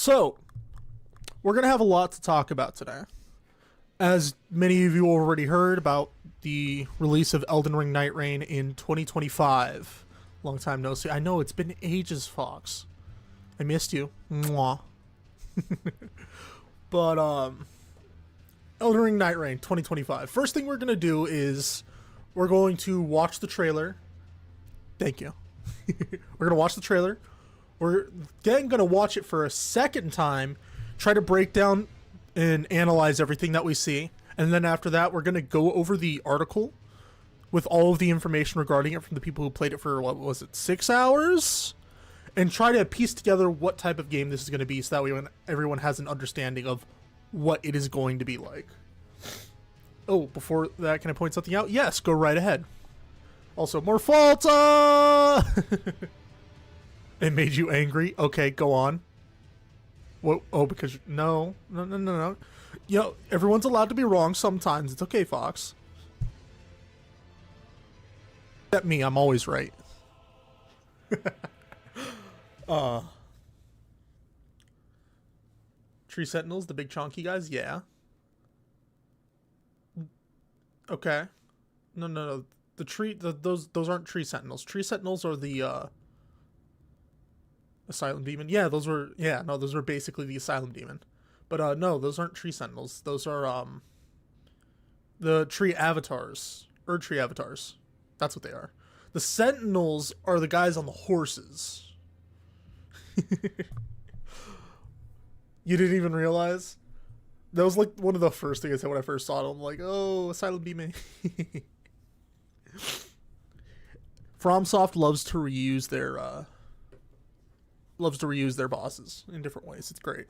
So, we're going to have a lot to talk about today. As many of you already heard about the release of Elden Ring Nightreign in 2025. Long time no see. I know, it's been ages, Fox. I missed you. Mwah. But, Elden Ring Nightreign 2025. First thing we're going to do is we're going to watch the trailer. Thank you. We're going to watch the trailer. We're then going to watch it for a second time, try to break down and analyze everything that we see. And then after that, we're going to go over the article with all of the information regarding it from the people who played it for, what was it, 6 hours? And try to piece together what type of game this is going to be so that way when everyone has an understanding of what it is going to be like. Oh, before that, can I point something out? Yes, go right ahead. Also, more Falta! It made you angry? Okay, go on. What? Oh, because... No. You know, everyone's allowed to be wrong sometimes. It's okay, Fox. Except me, I'm always right. Tree Sentinels, the big chonky guys? Yeah. Okay. No. Those aren't Tree Sentinels. Tree Sentinels are the, Asylum Demon. Yeah, those were basically the Asylum Demon. But, no, those aren't Tree Sentinels. Those are, the Tree Avatars. Erd Tree Avatars. That's what they are. The Sentinels are the guys on the horses. You didn't even realize? That was like one of the first things I said when I first saw it. I'm like, oh, Asylum Demon. FromSoft loves to reuse their bosses in different ways. It's great.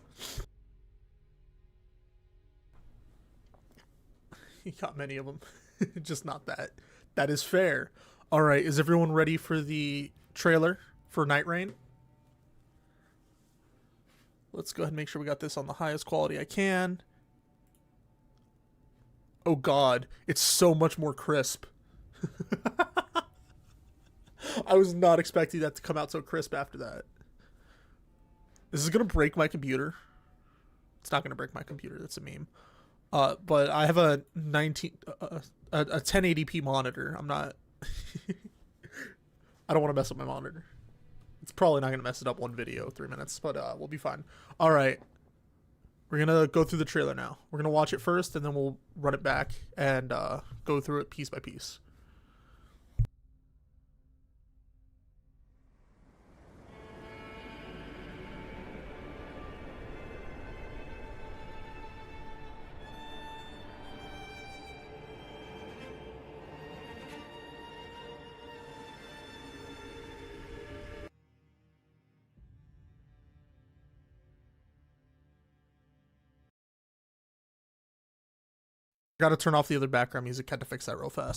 You got many of them. Just not that. That is fair. All right, is everyone ready for the trailer for Nightreign? Let's go ahead and make sure we got this on the highest quality I can. Oh god, it's so much more crisp. I was not expecting that to come out so crisp after that. This is gonna break my computer. It's not gonna break my computer, that's a meme. But I have a 1080p monitor. I'm not I don't want to mess up my monitor. It's probably not going to mess it up one video, 3 minutes, but we'll be fine. All right. We're going to go through the trailer now. We're going to watch it first, and then we'll run it back and go through it piece by piece. Gotta turn off the other background music. Had to fix that real fast.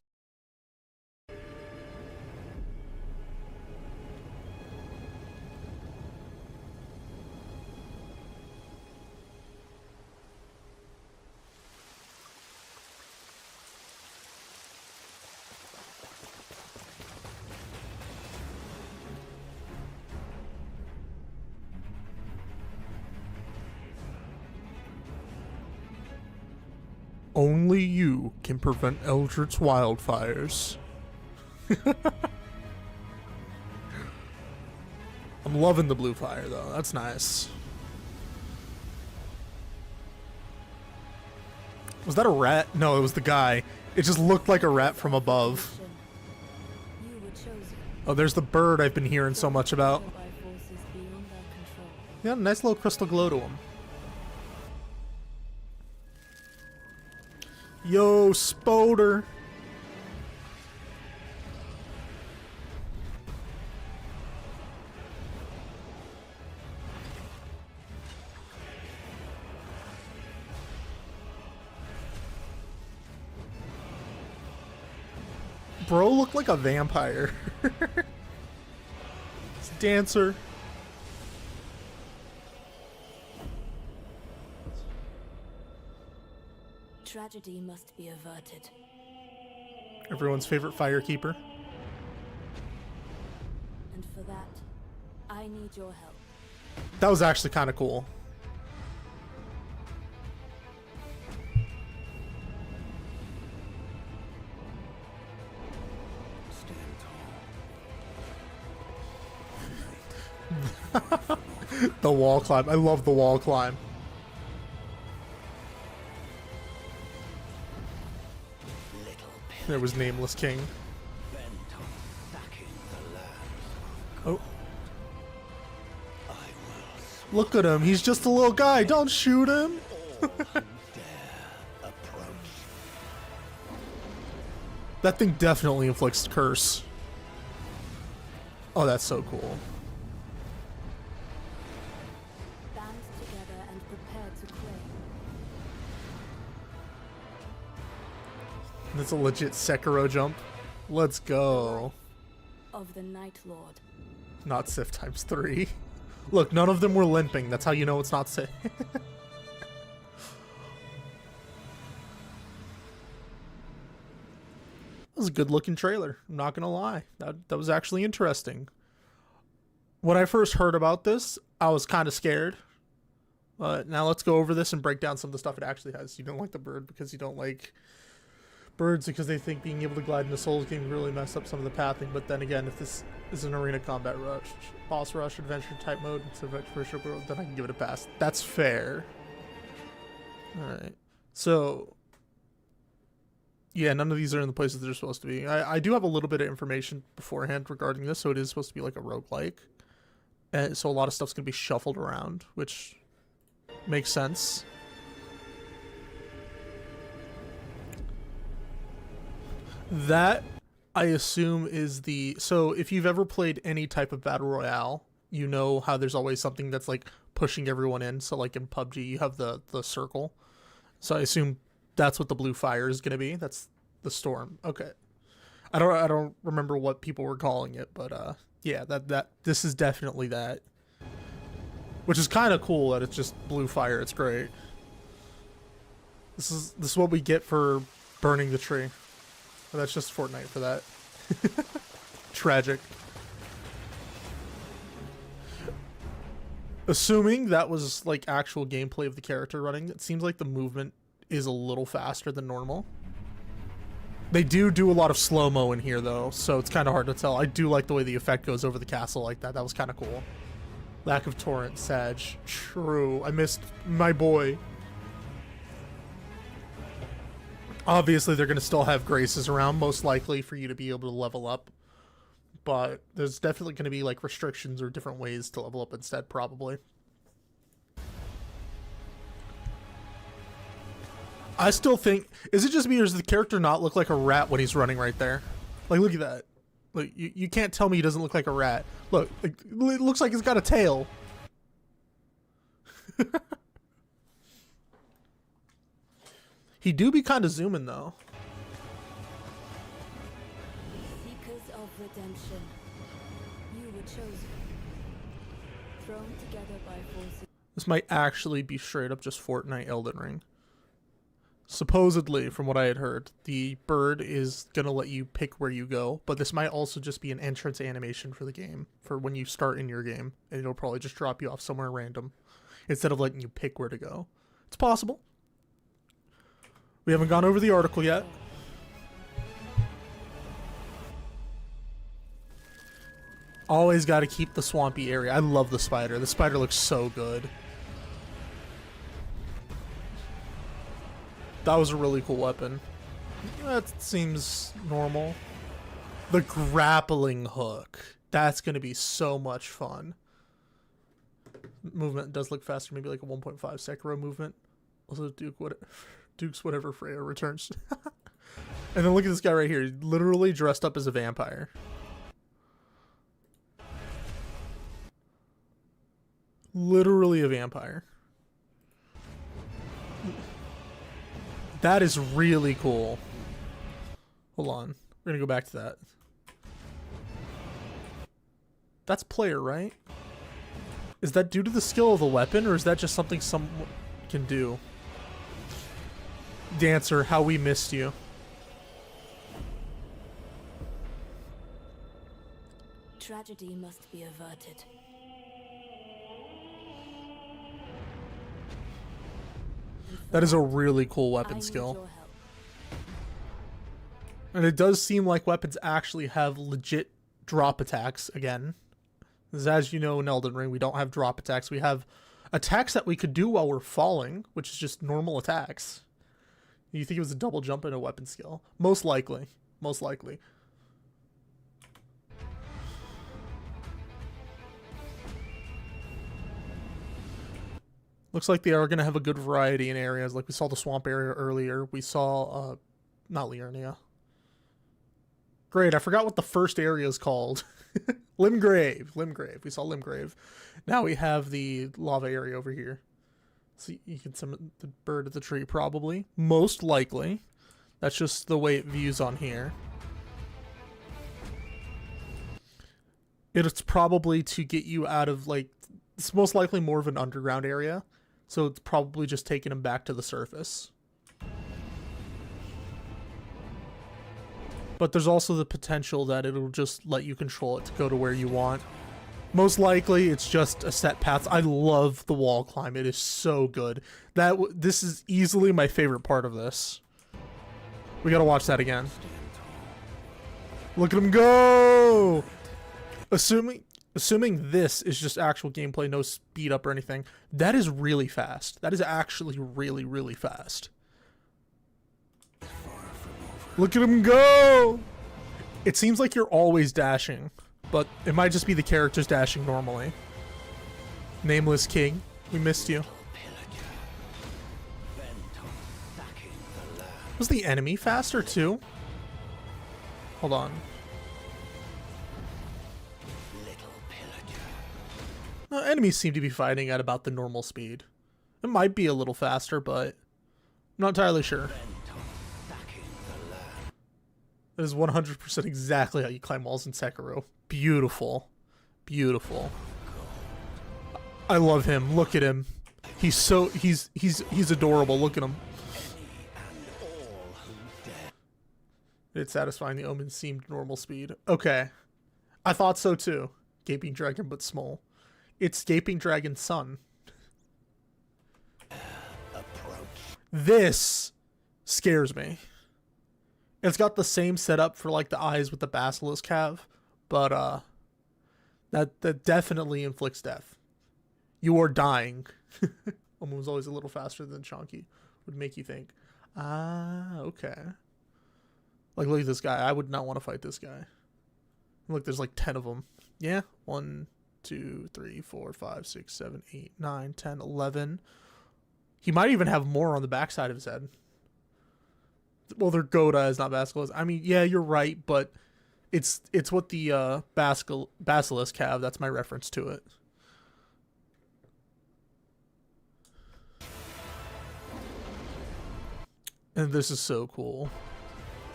Only you can prevent Eldritch wildfires. I'm loving the blue fire, though. That's nice. Was that a rat? No, it was the guy. It just looked like a rat from above. Oh, there's the bird I've been hearing so much about. Yeah, nice little crystal glow to him. Yo, Spoder. Bro looked like a vampire. It's Dancer. Tragedy must be averted. Everyone's favorite firekeeper. And for that, I need your help. That was actually kind of cool. The wall climb. I love the wall climb. There was Nameless King. Oh. Look at him. He's just a little guy. Don't shoot him. That thing definitely inflicts curse. Oh, that's so cool. Band together and prepare to claim. That's a legit Sekiro jump. Let's go. Of the Night Lord. Not Sif times 3. Look, none of them were limping. That's how you know it's not Sif. That was a good looking trailer. I'm not gonna lie. That was actually interesting. When I first heard about this, I was kind of scared. But now let's go over this and break down some of the stuff it actually has. You don't like the bird because you don't like birds because they think being able to glide into Souls can really mess up some of the pathing. But then again, if this is an arena combat rush, boss rush, adventure type mode, instead of adventure world, then I can give it a pass. That's fair. Alright. So yeah, none of these are in the places they're supposed to be. I do have a little bit of information beforehand regarding this, so it is supposed to be like a roguelike. And so a lot of stuff's going to be shuffled around, which makes sense. That, I assume, is the... So if you've ever played any type of Battle Royale, you know how there's always something that's like pushing everyone in. So like in PUBG, you have the circle. So I assume that's what the blue fire is going to be. That's the storm. Okay. I don't remember what people were calling it, but yeah, this is definitely that. Which is kind of cool that it's just blue fire. It's great. This is what we get for burning the tree. But that's just Fortnite for that. Tragic. Assuming that was like actual gameplay of the character running, it seems like the movement is a little faster than normal. They do a lot of slow-mo in here though, so it's kind of hard to tell. I do like the way the effect goes over the castle like that. That was kind of cool. Lack of torrent, Sag. True. I missed my boy. Obviously, they're going to still have graces around, most likely, for you to be able to level up. But there's definitely going to be like restrictions or different ways to level up instead, probably. I still think... Is it just me or does the character not look like a rat when he's running right there? Like, look at that. Like, you can't tell me he doesn't look like a rat. Look, like, it looks like he's got a tail. He do be kind of zooming, though. Seekers of redemption. You were chosen. Thrown together by forces. This might actually be straight up just Fortnite Elden Ring. Supposedly, from what I had heard, the bird is going to let you pick where you go, but this might also just be an entrance animation for the game, for when you start in your game, and it'll probably just drop you off somewhere random, instead of letting you pick where to go. It's possible. We haven't gone over the article yet. Always got to keep the swampy area. I love the spider. The spider looks so good. That was a really cool weapon. That seems normal. The grappling hook. That's going to be so much fun. Movement does look faster. Maybe like a 1.5 Sekiro movement. Also, Duke's whatever Freya returns. And then look at this guy right here. He's literally dressed up as a vampire. Literally a vampire. That is really cool. Hold on. We're going to go back to that. That's player, right? Is that due to the skill of the weapon, or is that just something someone can do? Dancer, how we missed you. Tragedy must be averted. That is a really cool weapon skill. And it does seem like weapons actually have legit drop attacks again. As you know, in Elden Ring, we don't have drop attacks. We have attacks that we could do while we're falling, which is just normal attacks. You think it was a double jump and a weapon skill? Most likely. Most likely. Looks like they are going to have a good variety in areas. Like we saw the swamp area earlier. We saw, not Liurnia. Great, I forgot what the first area is called. Limgrave. Limgrave. We saw Limgrave. Now we have the lava area over here. So you can summon the bird of the tree, probably. Most likely. That's just the way it views on here. It's probably to get you out of, like... It's most likely more of an underground area. So it's probably just taking him back to the surface. But there's also the potential that it'll just let you control it to go to where you want. Most likely, it's just a set path. I love the wall climb. It is so good. This is easily my favorite part of this. We gotta watch that again. Look at him go! Assuming this is just actual gameplay, no speed up or anything, that is really fast. That is actually really, really fast. Look at him go! It seems like you're always dashing, but it might just be the characters dashing normally. Nameless King, we missed you. Was the enemy faster too? Hold on. No, enemies seem to be fighting at about the normal speed. It might be a little faster, but I'm not entirely sure. That is 100% exactly how you climb walls in Sekiro. Beautiful. Beautiful. I love him. Look at him. He's so he's adorable. Look at him. It's satisfying. The omen seemed normal speed. Okay. I thought so too. Gaping dragon but small. It's Gaping Dragon's son. This scares me. It's got the same setup for like the eyes with the basilisk have, but that definitely inflicts death. You are dying. Omen was always a little faster than Chonky. Would make you think, okay. Like, look at this guy. I would not want to fight this guy. Look, there's like 10 of them. Yeah, 1, 2, 3, 4, 5, 6, 7, 8, 9, 10, 11. He might even have more on the backside of his head. Well, they're Goda is not basilisks. I mean, yeah, you're right, but it's what the basilisk have. That's my reference to it. And this is so cool.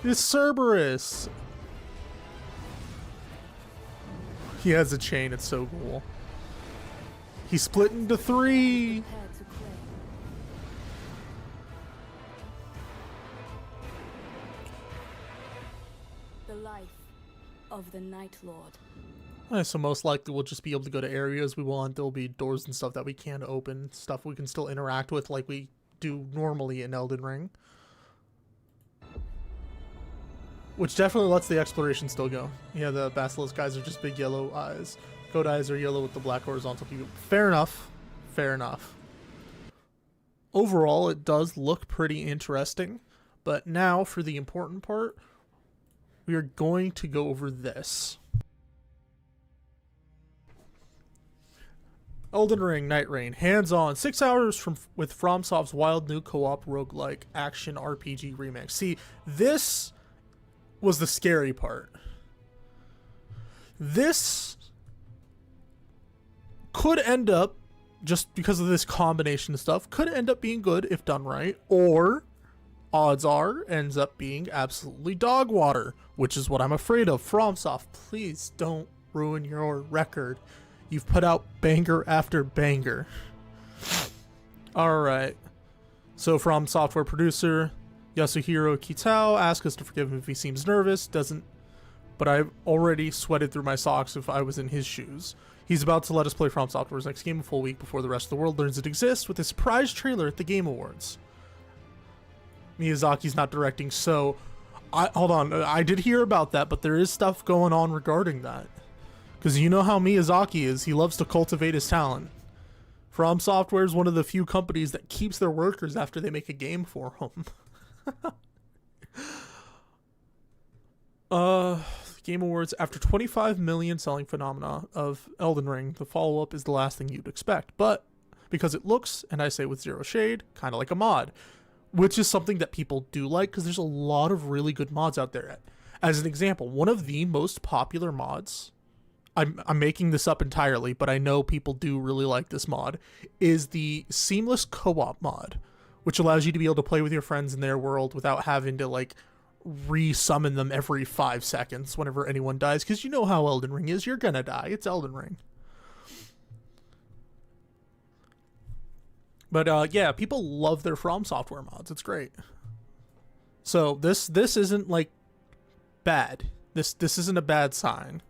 It's Cerberus. He has a chain. It's so cool. He's split into 3. The life of the Night Lord. So most likely we'll just be able to go to areas we want. There'll be doors and stuff that we can't open. Stuff we can still interact with like we do normally in Elden Ring. Which definitely lets the exploration still go. Yeah, the basilisk guys are just big yellow eyes. Goat eyes are yellow with the black horizontal view. Fair enough. Fair enough. Overall, it does look pretty interesting. But now, for the important part, we are going to go over this. Elden Ring, Nightreign, hands-on, 6 hours with FromSoft's wild new co-op roguelike action RPG remix. See, this was the scary part. This could end up, just because of this combination of stuff, could end up being good if done right, or odds are ends up being absolutely dog water, which is what I'm afraid of. FromSoft, please don't ruin your record. You've put out banger after banger. Alright. So From Software producer Yasuhiro Kitao asked us to forgive him if he seems nervous. Doesn't, but I've already sweated through my socks if I was in his shoes. He's about to let us play From Software's next game a full week before the rest of the world learns it exists with a surprise trailer at the Game Awards. Miyazaki's not directing, so hold on. I did hear about that, but there is stuff going on regarding that. Because you know how Miyazaki is. He loves to cultivate his talent. From Software is one of the few companies that keeps their workers after they make a game for them. Game Awards. After 25 million selling phenomena of Elden Ring, the follow-up is the last thing you'd expect. But because it looks, and I say with zero shade, kind of like a mod. Which is something that people do like, because there's a lot of really good mods out there. As an example, one of the most popular mods, I'm making this up entirely, but I know people do really like this mod, is the Seamless Co-op mod, which allows you to be able to play with your friends in their world without having to, like, re-summon them every 5 seconds whenever anyone dies, because you know how Elden Ring is. You're gonna die. It's Elden Ring. But yeah, people love their From Software mods. It's great. So this isn't like bad. This isn't a bad sign.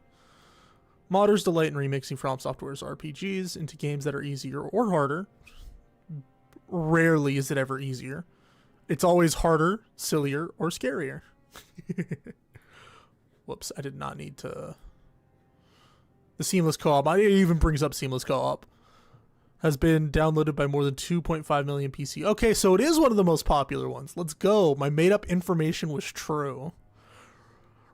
Modders delight in remixing From Software's RPGs into games that are easier or harder. Rarely is it ever easier. It's always harder, sillier, or scarier. Whoops, I did not need to. The Seamless Co-op. It even brings up Seamless Co-op. Has been downloaded by more than 2.5 million PC. Okay, so it is one of the most popular ones. Let's go. My made-up information was true.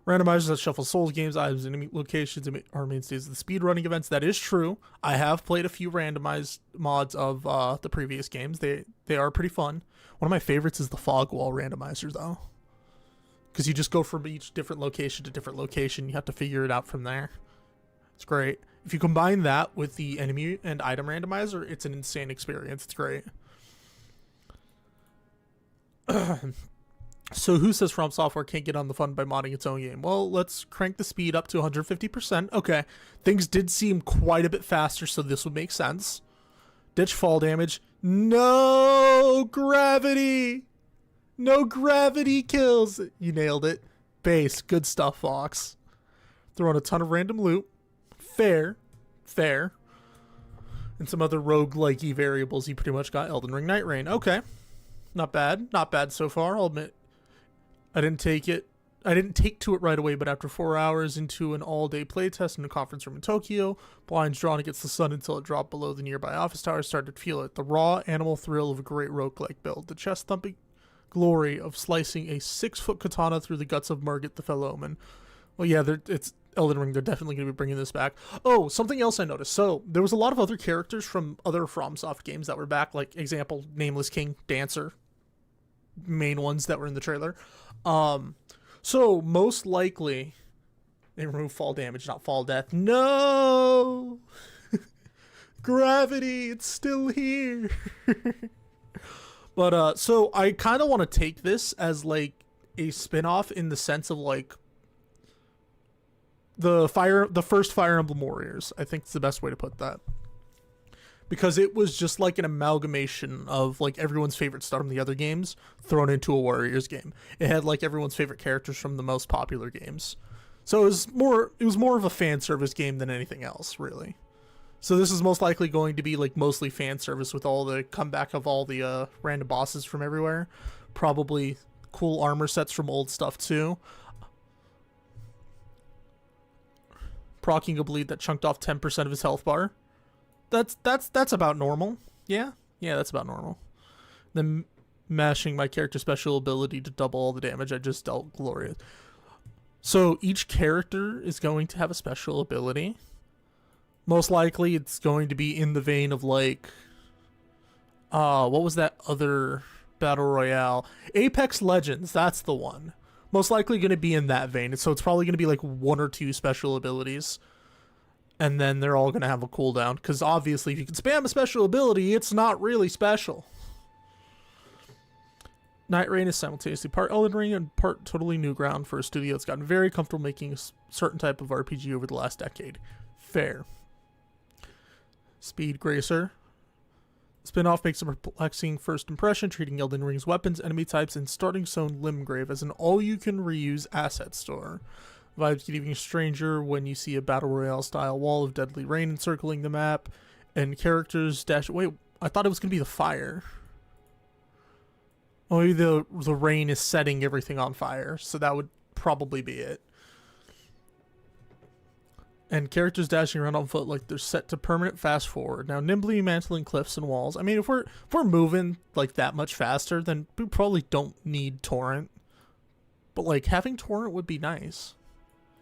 Randomizers that shuffle Souls games, items, enemy locations, are mainstays of the speedrunning events. That is true. I have played a few randomized mods of the previous games. They are pretty fun. One of my favorites is the fog wall randomizer, though. Because you just go from each different location to different location. You have to figure it out from there. It's great. If you combine that with the enemy and item randomizer, it's an insane experience. It's great. So who says From Software can't get on the fun by modding its own game? Well, let's crank the speed up to 150%. Okay. Things did seem quite a bit faster, so this would make sense. Ditch fall damage. No gravity! No gravity kills! You nailed it. Base. Good stuff, Fox. Throw in a ton of random loot. Fair. And some other roguelike-y variables. You pretty much got Elden Ring Nightreign. Okay. Not bad. Not bad so far, I'll admit. I didn't take to it right away, but after 4 hours into an all-day playtest in a conference room in Tokyo, blinds drawn against the sun until it dropped below the nearby office tower, started to feel it. The raw animal thrill of a great roguelike build. The chest-thumping glory of slicing a 6-foot katana through the guts of Margit the Fell Omen. Well, yeah, it's Elden Ring. They're definitely going to be bringing this back. Oh, something else I noticed. So there was a lot of other characters from other FromSoft games that were back. Like, example, Nameless King, Dancer. Main ones that were in the trailer. So most likely they remove fall damage, not fall death. No! Gravity, it's still here. But so I kind of want to take this as like a spin-off in the sense of like the first Fire Emblem Warriors. I think it's the best way to put that. Because it was just like an amalgamation of like everyone's favorite stuff from the other games thrown into a Warriors game. It had like everyone's favorite characters from the most popular games. So it was more of a fan service game than anything else, really. So this is most likely going to be like mostly fan service with all the comeback of all the random bosses from everywhere. Probably cool armor sets from old stuff too. Proccing a bleed that chunked off 10% of his health bar. That's about normal. Yeah, that's about normal. Then mashing my character special ability to double all the damage I just dealt. Glorious. So each character is going to have a special ability. Most likely it's going to be in the vein of like what was that other battle royale? Apex Legends, that's the one. Most likely going to be in that vein. So it's probably going to be like 1 or 2 special abilities. And then they're all going to have a cooldown. Because obviously, if you can spam a special ability, it's not really special. Nightreign is simultaneously part Elden Ring and part totally new ground for a studio that's gotten very comfortable making a certain type of RPG over the last decade. Fair. Speed Gracer. Spin-off makes a perplexing first impression, treating Elden Ring's weapons, enemy types, and starting zone Limgrave as an all-you-can-reuse asset store. Vibes get even stranger when you see a battle royale style wall of deadly rain encircling the map, and characters dash. Wait, I thought it was gonna be the fire. Oh, maybe the rain is setting everything on fire, so that would probably be it. And characters dashing around on foot like they're set to permanent fast forward. Now, nimbly mantling cliffs and walls. I mean, if we're moving like that much faster, then we probably don't need torrent. But like having torrent would be nice.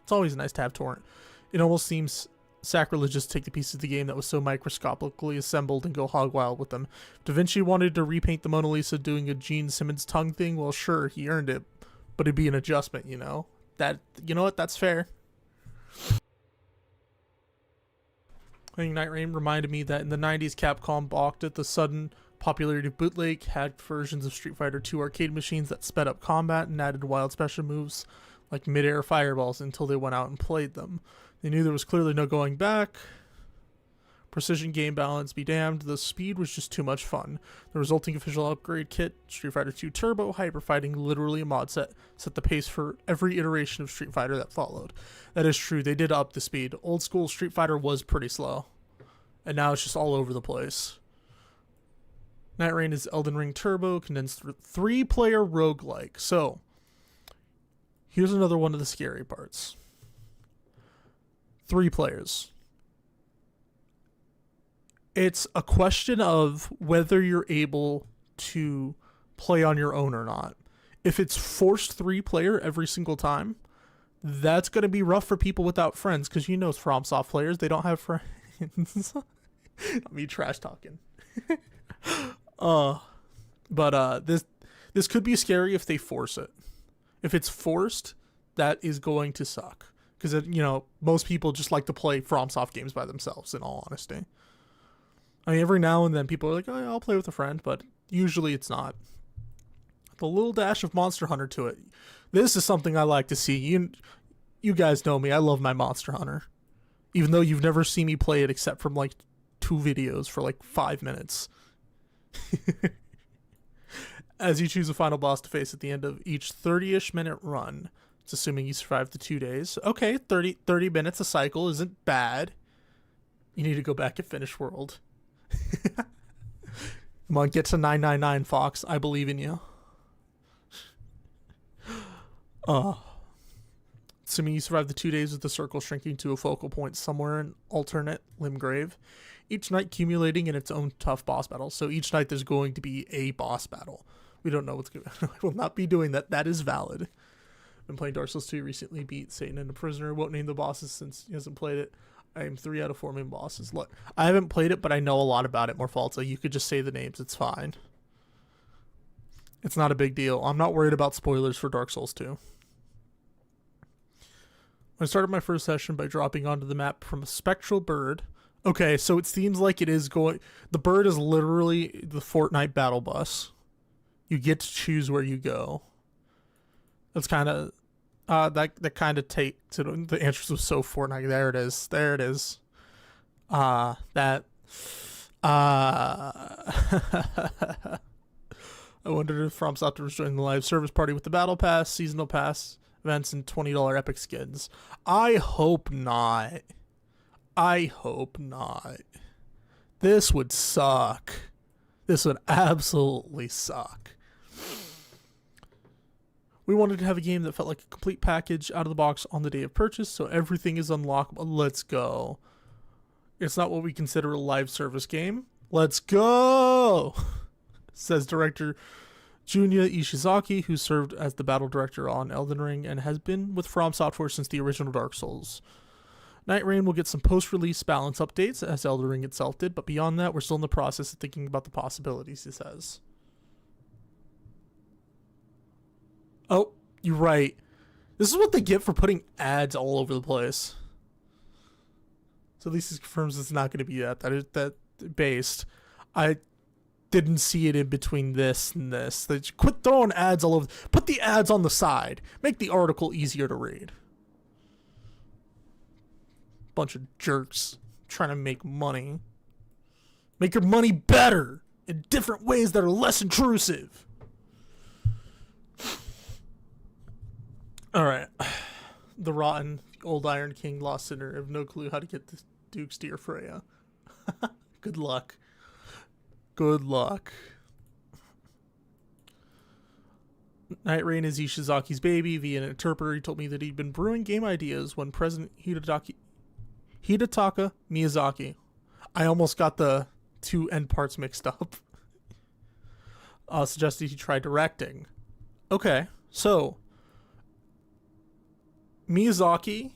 It's always nice to have torrent. It almost seems sacrilegious to take the pieces of the game that was so microscopically assembled and go hog wild with them. If Da Vinci wanted to repaint the Mona Lisa doing a Gene Simmons tongue thing, well, sure, he earned it, but it'd be an adjustment, you know. You know what? That's fair. I think Nightreign reminded me that in the 90s, Capcom balked at the sudden popularity of bootleg, hacked versions of Street Fighter 2 arcade machines that sped up combat and added wild special moves like mid-air fireballs until they went out and played them. They knew there was clearly no going back. Precision game balance be damned, the speed was just too much fun. The resulting official upgrade kit, Street Fighter 2 Turbo, Hyper Fighting, literally a mod set the pace for every iteration of Street Fighter that followed. That is true, they did up the speed. Old school Street Fighter was pretty slow. And now it's just all over the place. Nightreign is Elden Ring Turbo, condensed 3-player roguelike. So, here's another one of the scary parts. 3 players. It's a question of whether you're able to play on your own or not. If it's forced 3-player every single time, that's going to be rough for people without friends, because you know FromSoft players, they don't have friends. Not me trash talking. But this could be scary if they force it. If it's forced, that is going to suck. Because, you know, most people just like to play FromSoft games by themselves, in all honesty. I mean, every now and then people are like, oh, I'll play with a friend, but usually it's not. The little dash of Monster Hunter to it. This is something I like to see. You guys know me. I love my Monster Hunter. Even though you've never seen me play it except from like 2 videos for like 5 minutes. As you choose a final boss to face at the end of each 30-ish minute run. It's assuming you survive the 2 days. Okay, 30 minutes a cycle isn't bad. You need to go back and finish World. Come on, get to 999, Fox. I believe in you. Assuming you survive the 2 days with the circle shrinking to a focal point somewhere in alternate Limgrave. Each night accumulating in its own tough boss battle. So each night there's going to be a boss battle. We don't know what's going to... I will not be doing that. That is valid. Been playing Dark Souls 2 recently. Beat Satan and the Prisoner. Won't name the bosses since he hasn't played it. I am 3 out of 4 main bosses. Look, I haven't played it, but I know a lot about it, Morphalta. You could just say the names. It's fine. It's not a big deal. I'm not worried about spoilers for Dark Souls 2. I started my first session by dropping onto the map from a spectral bird. Okay, so it seems like it is going... The bird is literally the Fortnite battle bus. You get to choose where you go. That's kind of... that kind of takes it. The answers was so Fortnite. There it is. There it is. I wondered if FromSoft was joining the live service party with the battle pass, seasonal pass, events, and $20 epic skins. I hope not. I hope not. This would suck. This would absolutely suck. We wanted to have a game that felt like a complete package out of the box on the day of purchase, so everything is unlockable. Let's go. It's not what we consider a live service game. Let's go! Says director Junya Ishizaki, who served as the battle director on Elden Ring and has been with From Software since the original Dark Souls. Nightreign will get some post-release balance updates, as Elden Ring itself did, but beyond that, we're still in the process of thinking about the possibilities, he says. Oh, you're right. This is what they get for putting ads all over the place. So at least this confirms it's not going to be that based. I didn't see it in between this and this. They just quit throwing ads all over. Put the ads on the side. Make the article easier to read. Bunch of jerks trying to make money. Make your money better in different ways that are less intrusive. All right. The rotten old Iron King lost sinner have no clue how to get the Duke's dear Freya. Good luck. Good luck. Nightreign is Ishizaki's baby. Via an interpreter, he told me that he'd been brewing game ideas when President Hidetaka Miyazaki. I almost got the two end parts mixed up. Suggested he try directing. Okay, so Miyazaki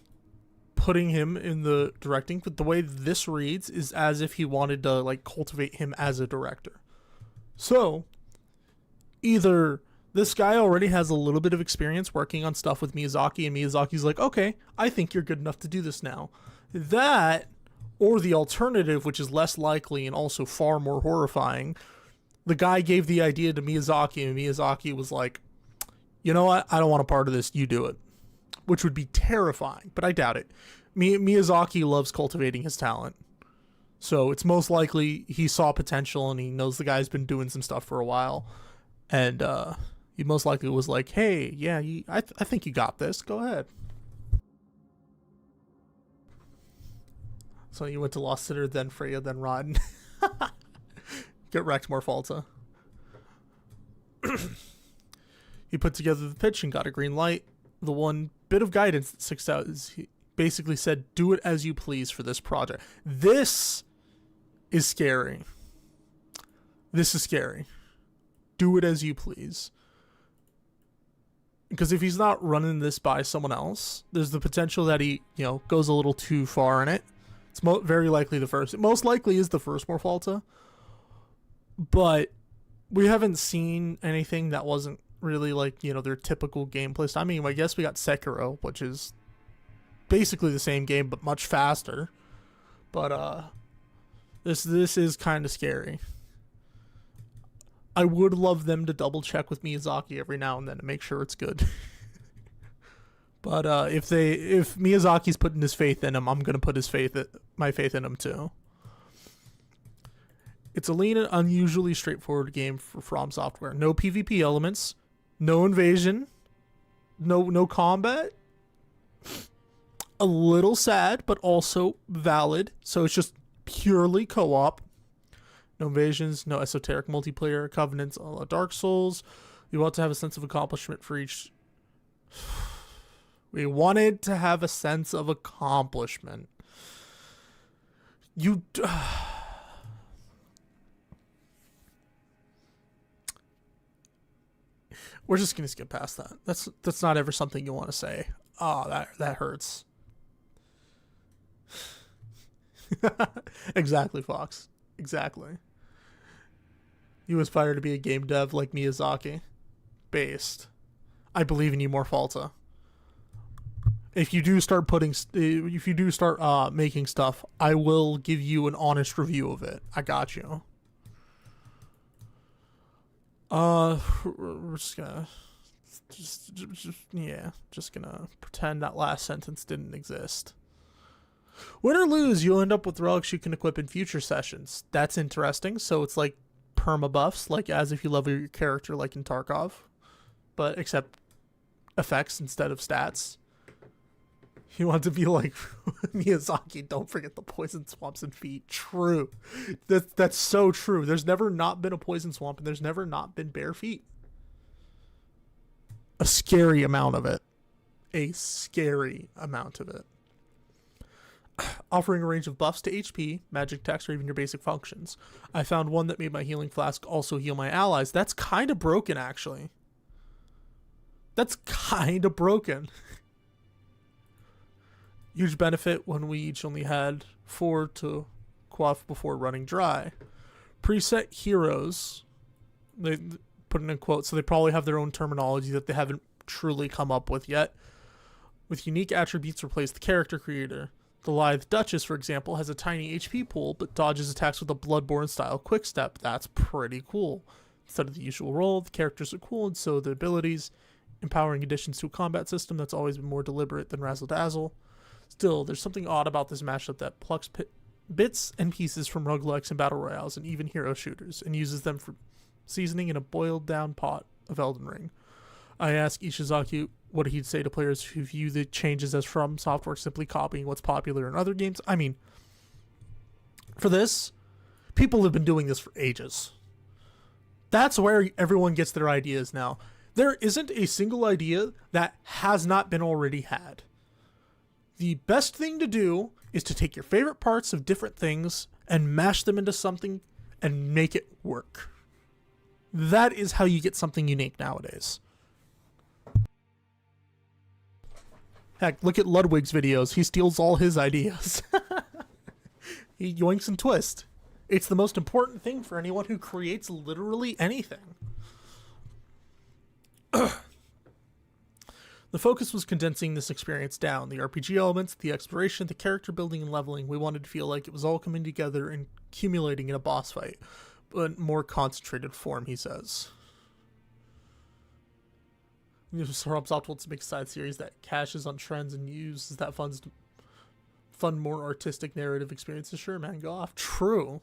putting him in the directing, but the way this reads is as if he wanted to like cultivate him as a director. So either this guy already has a little bit of experience working on stuff with Miyazaki, and Miyazaki's like, okay, I think you're good enough to do this now. That, or the alternative, which is less likely and also far more horrifying, the guy gave the idea to Miyazaki, and Miyazaki was like, you know what, I don't want a part of this, you do it. Which would be terrifying, but I doubt it. Miyazaki loves cultivating his talent. So it's most likely he saw potential and he knows the guy's been doing some stuff for a while. And he most likely was like, hey, yeah, I think you got this. Go ahead. So you went to Lost Sitter, then Freya, then Rotten. Get wrecked, Morphalta. He put together the pitch and got a green light. The one bit of guidance that sticks out is he basically said, do it as you please for this project. This is scary. This is scary. Do it as you please. Because if he's not running this by someone else, there's the potential that he, goes a little too far in it. It's very likely the first. It most likely is the first Morphalta. But we haven't seen anything that wasn't really like, their typical gameplay style. I mean, I guess we got Sekiro, which is basically the same game but much faster. But this is kind of scary. I would love them to double check with Miyazaki every now and then to make sure it's good. But if Miyazaki's putting his faith in him, I'm gonna put my faith in him too. It's a lean and unusually straightforward game for From Software. No PvP elements, no invasion, no combat. A little sad, but also valid. So it's just purely co-op. No invasions, no esoteric multiplayer, covenants, a la Dark Souls. You want to have a sense of accomplishment for each. We wanted to have a sense of accomplishment. We're just gonna skip past that. That's not ever something you want to say. Oh, that hurts. Exactly, Fox. Exactly. You aspire to be a game dev like Miyazaki. Based. I believe in you, Morphalta. If you do start making stuff, I will give you an honest review of it. I got you. We're just gonna just gonna pretend that last sentence didn't exist. Win or lose, you'll end up with relics you can equip in future sessions. That's interesting. So it's like perma buffs, like as if you level your character like in Tarkov, but except effects instead of stats. You want to be like Miyazaki, don't forget the poison swamps and feet. True. That's so true. There's never not been a poison swamp and there's never not been bare feet. A scary amount of it. A scary amount of it. Offering a range of buffs to HP, magic text, or even your basic functions. I found one that made my healing flask also heal my allies. That's kind of broken, actually. That's kind of broken. Huge benefit when we each only had 4 to quaff before running dry. Preset heroes. They put it in quotes, so they probably have their own terminology that they haven't truly come up with yet. With unique attributes replace the character creator. The Lithe Duchess, for example, has a tiny HP pool, but dodges attacks with a Bloodborne-style quickstep. That's pretty cool. Instead of the usual roll, the characters are cool, and so the abilities, empowering additions to a combat system that's always been more deliberate than razzle-dazzle. Still, there's something odd about this mashup that plucks bits and pieces from roguelikes and battle royales and even hero shooters, and uses them for seasoning in a boiled-down pot of Elden Ring. I asked Ishizaki what he'd say to players who view the changes as From Software simply copying what's popular in other games. I mean, for this, people have been doing this for ages. That's where everyone gets their ideas now. There isn't a single idea that has not been already had. The best thing to do is to take your favorite parts of different things and mash them into something and make it work. That is how you get something unique nowadays. Heck, look at Ludwig's videos. He steals all his ideas. He yoinks and twists. It's the most important thing for anyone who creates literally anything. The focus was condensing this experience down. The RPG elements, the exploration, the character building and leveling. We wanted to feel like it was all coming together and accumulating in a boss fight, but more concentrated form, he says. Rob's optimal to make a side series that cashes on trends and uses that funds to fund more artistic narrative experiences. Sure, man, go off. True.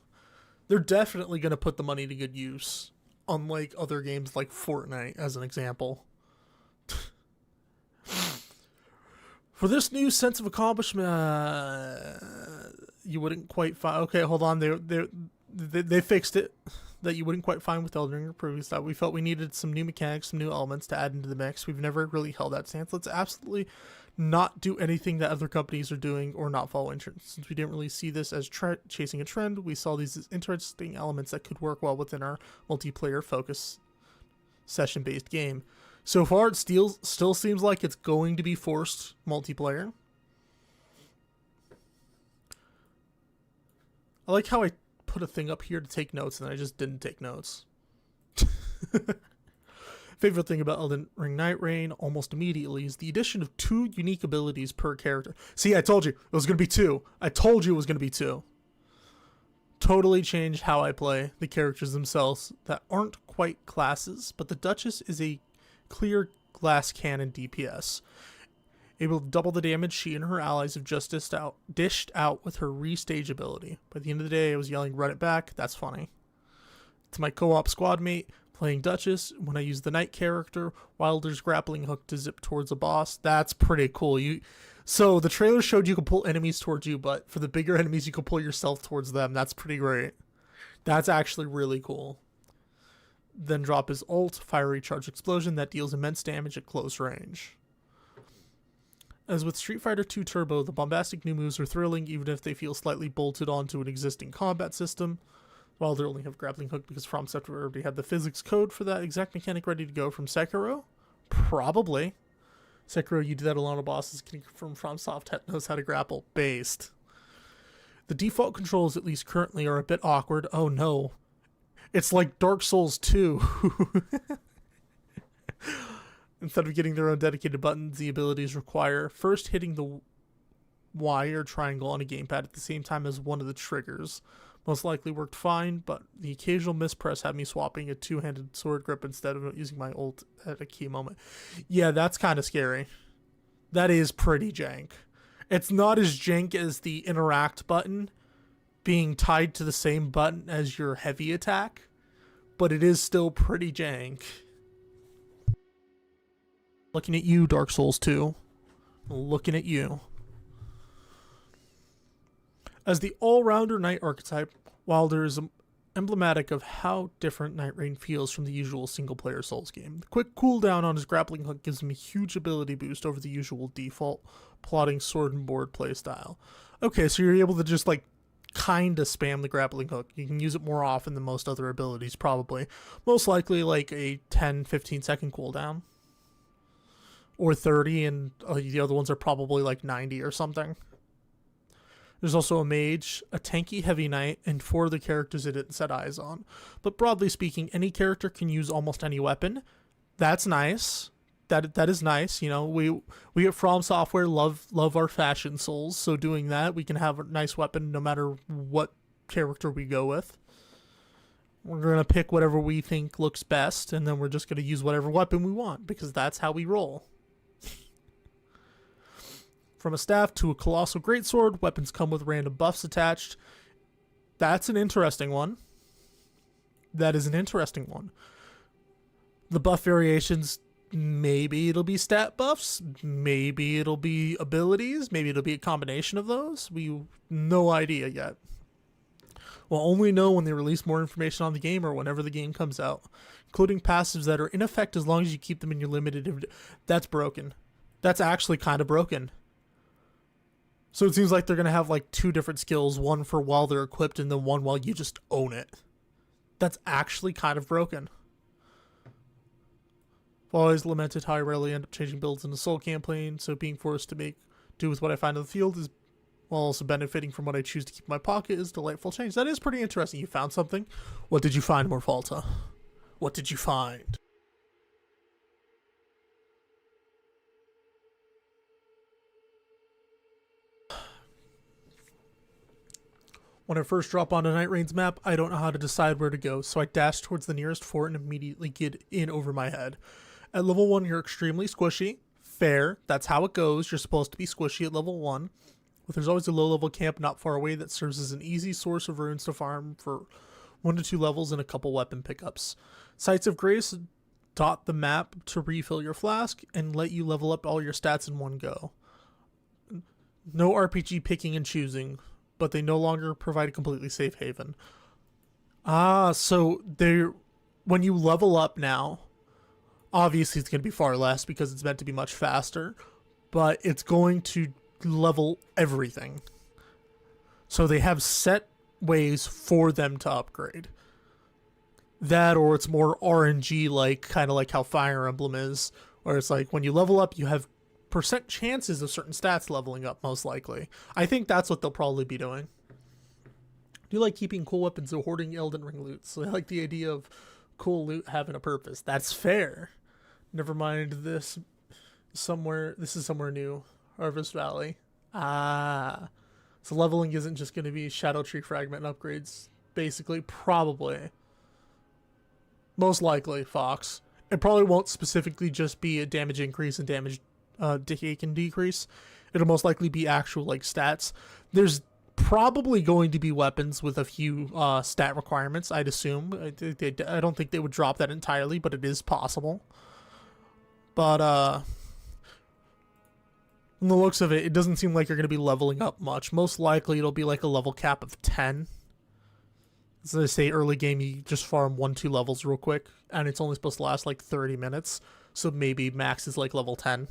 They're definitely going to put the money to good use, unlike other games like Fortnite, as an example. For this new sense of accomplishment, you wouldn't quite find. Okay, hold on. They fixed it. That you wouldn't quite find with Elden Ring or previous. That we felt we needed some new mechanics, some new elements to add into the mix. We've never really held that stance. Let's absolutely not do anything that other companies are doing or not follow trends. Since we didn't really see this as chasing a trend, we saw these as interesting elements that could work well within our multiplayer focus session-based game. So far, it still seems like it's going to be forced multiplayer. I like how I put a thing up here to take notes and I just didn't take notes. Favorite thing about Elden Ring Nightreign almost immediately is the addition of 2 unique abilities per character. See, I told you it was going to be 2. I told you it was going to be 2. Totally changed how I play the characters themselves that aren't quite classes, but the Duchess is a clear glass cannon DPS. Able to double the damage she and her allies have just dished out with her restage ability. By the end of the day, I was yelling, "Run it back." That's funny. To my co-op squad mate playing Duchess, when I use the Knight character, Wilder's grappling hook to zip towards a boss. That's pretty cool. So the trailer showed you could pull enemies towards you, but for the bigger enemies, you could pull yourself towards them. That's pretty great. That's actually really cool. Then drop his ult, fiery charge explosion that deals immense damage at close range. As with Street Fighter 2 Turbo, the bombastic new moves are thrilling even if they feel slightly bolted onto an existing combat system. While they only have grappling hook because From Software already had the physics code for that exact mechanic ready to go from Sekiro? Probably. Sekiro, you do that a lot of bosses from FromSoft knows how to grapple. Based. The default controls, at least currently, are a bit awkward. Oh no. It's like Dark Souls 2. Instead of getting their own dedicated buttons, the abilities require first hitting the Y or triangle on a gamepad at the same time as one of the triggers. Most likely worked fine, but the occasional mispress had me swapping a two-handed sword grip instead of using my ult at a key moment. Yeah, that's kind of scary. That is pretty jank. It's not as jank as the interact button being tied to the same button as your heavy attack, but it is still pretty jank. Looking at you, Dark Souls 2. Looking at you. As the all-rounder knight archetype, Wilder is emblematic of how different Nightreign feels from the usual single-player Souls game. The quick cooldown on his grappling hook gives him a huge ability boost over the usual default plotting sword and board playstyle. Okay, so you're able to just kinda spam the grappling hook. You can use it more often than most other abilities, probably. Most likely like a 10-15 second cooldown. Or 30, and the other ones are probably like 90 or something. There's also a mage, a tanky heavy knight, and 4 of the characters it didn't set eyes on. But broadly speaking, any character can use almost any weapon. That's nice. That is nice. You know, we at From Software love our fashion souls, so doing that, we can have a nice weapon no matter what character we go with. We're going to pick whatever we think looks best, and then we're just going to use whatever weapon we want, because that's how we roll. From a staff to a colossal greatsword, weapons come with random buffs attached. That's an interesting one. That is an interesting one. The buff variations, maybe it'll be stat buffs, maybe it'll be abilities, maybe it'll be a combination of those. No idea yet. We'll only know when they release more information on the game or whenever the game comes out, including passives that are in effect as long as you keep them in your limited. That's broken. That's actually kind of broken. So it seems like they're going to have like 2 different skills, one for while they're equipped and then one while you just own it. That's actually kind of broken. I've always lamented how I rarely end up changing builds in the Soul campaign, so being forced to make do with what I find in the field is, while also benefiting from what I choose to keep in my pocket, is delightful change. That is pretty interesting. You found something? What did you find, Morfalta? What did you find? When I first drop onto Nightraign's map, I don't know how to decide where to go, so I dash towards the nearest fort and immediately get in over my head. At level 1, you're extremely squishy. Fair, that's how it goes. You're supposed to be squishy at level 1. But there's always a low-level camp not far away that serves as an easy source of runes to farm for 1 to 2 levels and a couple weapon pickups. Sites of Grace dot the map to refill your flask and let you level up all your stats in one go. No RPG picking and choosing, but they no longer provide a completely safe haven. So when you level up now, obviously it's going to be far less because it's meant to be much faster, but it's going to level everything. So they have set ways for them to upgrade. That, or it's more RNG, like kind of like how Fire Emblem is, where it's like when you level up, you have percent chances of certain stats leveling up, most likely. I think that's what they'll probably be doing. Do you like keeping cool weapons or hoarding Elden Ring loot? So I like the idea of cool loot having a purpose. That's fair. Never mind, this is somewhere new. Harvest Valley. So leveling isn't just going to be Shadow Tree fragment and upgrades. Basically, probably. Most likely, Fox. It probably won't specifically just be a damage increase and damage decay can decrease. It'll most likely be actual like stats. There's probably going to be weapons with a few stat requirements, I'd assume. I don't think they would drop that entirely, but it is possible. But from the looks of it, it doesn't seem like you're going to be leveling up much. Most likely it'll be like a level cap of 10. As I say, early game, you just farm 1-2 levels real quick, and it's only supposed to last like 30 minutes, so maybe max is like level 10.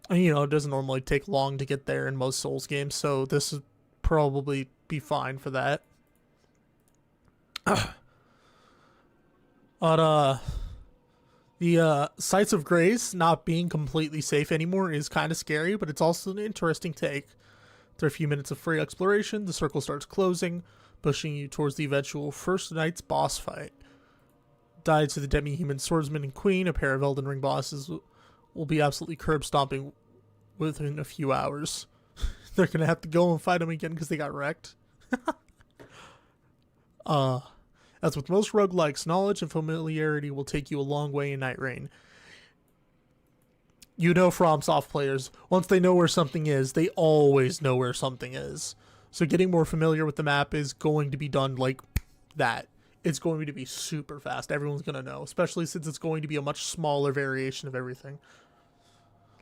And, you know, it doesn't normally take long to get there in most Souls games, so this would probably be fine for that. But, the Sites of Grace not being completely safe anymore is kind of scary, but it's also an interesting take. After a few minutes of free exploration, the circle starts closing, pushing you towards the eventual first night's boss fight. Died to the demi-human swordsman and queen, a pair of Elden Ring bosses will be absolutely curb-stomping within a few hours. They're going to have to go and fight them again because they got wrecked. As with most roguelikes, knowledge and familiarity will take you a long way in Nightreign. You know, FromSoft players, once they know where something is, they always know where something is. So getting more familiar with the map is going to be done like that. It's going to be super fast. Everyone's going to know, especially since it's going to be a much smaller variation of everything.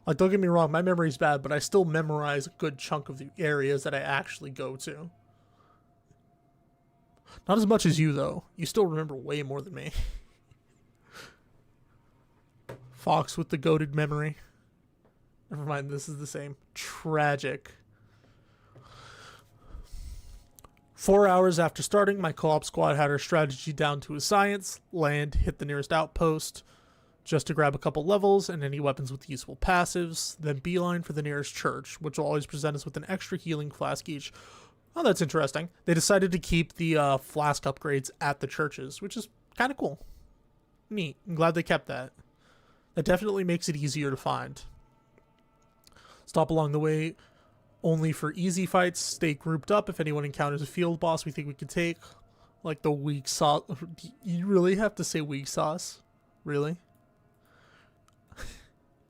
Like, don't get me wrong, my memory's bad, but I still memorize a good chunk of the areas that I actually go to. Not as much as you, though. You still remember way more than me. Fox with the goated memory. Never mind, this is the same. Tragic. 4 hours after starting, my co-op squad had our strategy down to a science. Land, hit the nearest outpost, just to grab a couple levels and any weapons with useful passives, then beeline for the nearest church, which will always present us with an extra healing flask each. Oh, that's interesting. They decided to keep the flask upgrades at the churches, which is kind of cool. Neat. I'm glad they kept that. That definitely makes it easier to find. Stop along the way only for easy fights. Stay grouped up if anyone encounters a field boss we think we could take. Like the weak sauce. You really have to say weak sauce? Really?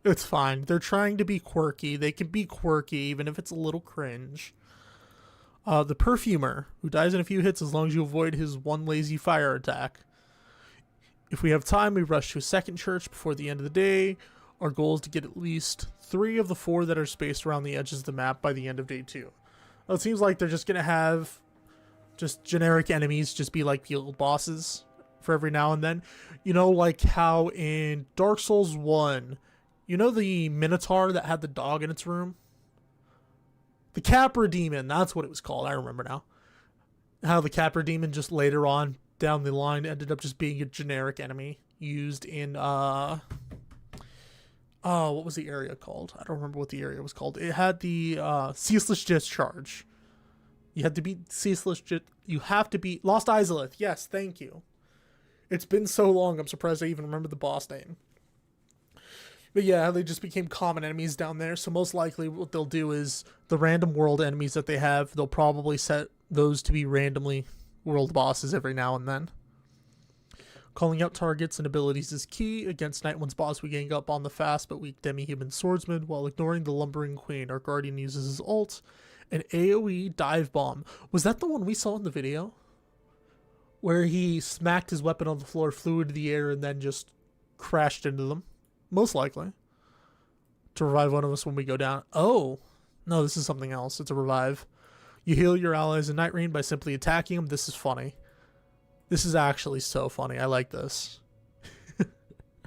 It's fine. They're trying to be quirky. They can be quirky even if it's a little cringe. The Perfumer, who dies in a few hits as long as you avoid his one lazy fire attack. If we have time, we rush to a second church before the end of the day. Our goal is to get at least 3 of the 4 that are spaced around the edges of the map by the end of day 2. Well, it seems like they're just going to have just generic enemies just be like field bosses for every now and then. You know, like how in Dark Souls 1, you know the Minotaur that had the dog in its room? The Capra Demon, that's what it was called. I remember now. How the Capra Demon just later on down the line ended up just being a generic enemy used in what was the area called? I don't remember what the area was called. It had the Ceaseless Discharge. You had to beat you have to beat Lost Izalith. Yes, thank you. It's been so long, I'm surprised I even remember the boss name. But yeah, they just became common enemies down there, so most likely what they'll do is the random world enemies that they have, they'll probably set those to be randomly world bosses every now and then. Calling out targets and abilities is key. Against Night One's boss, we gang up on the fast but weak demi-human swordsman while ignoring the lumbering queen. Our guardian uses his ult, an AoE dive bomb. Was that the one we saw in the video? Where he smacked his weapon on the floor, flew into the air, and then just crashed into them? Most likely. To revive one of us when we go down. Oh, no, this is something else. It's a revive. You heal your allies in Nightreign by simply attacking them. This is funny. This is actually so funny. I like this.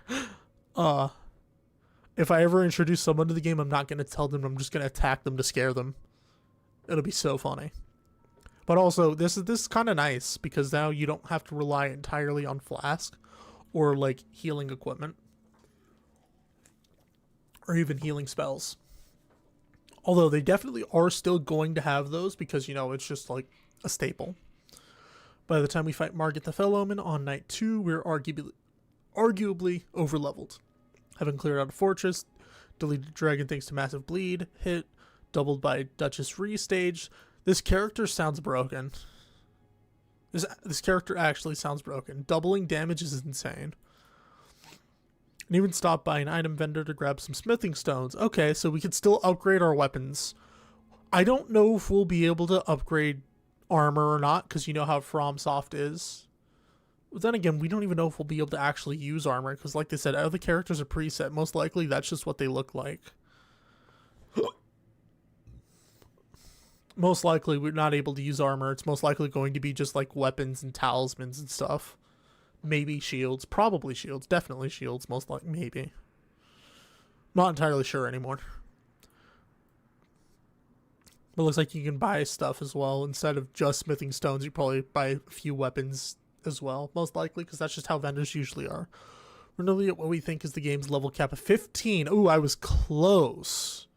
If I ever introduce someone to the game, I'm not going to tell them. I'm just going to attack them to scare them. It'll be so funny. But also, this is kind of nice because now you don't have to rely entirely on flask or like healing equipment. Or even healing spells. Although they definitely are still going to have those because, you know, it's just like a staple. By the time we fight Margit the Fell Omen on night 2, we're arguably overleveled. Having cleared out a fortress, deleted dragon thanks to massive bleed, hit, doubled by Duchess restage. This character sounds broken. This character actually sounds broken. Doubling damage is insane. And even stop by an item vendor to grab some smithing stones. Okay, so we could still upgrade our weapons. I don't know if we'll be able to upgrade armor or not, because you know how FromSoft is. But then again, we don't even know if we'll be able to actually use armor, because like they said, other characters are preset. Most likely, that's just what they look like. Most likely, we're not able to use armor. It's most likely going to be just like weapons and talismans and stuff. Maybe shields. Probably shields. Definitely shields. Most likely. Maybe. Not entirely sure anymore. But it looks like you can buy stuff as well. Instead of just smithing stones, you probably buy a few weapons as well. Most likely, because that's just how vendors usually are. We're nearly at what we think is the game's level cap of 15. Ooh, I was close.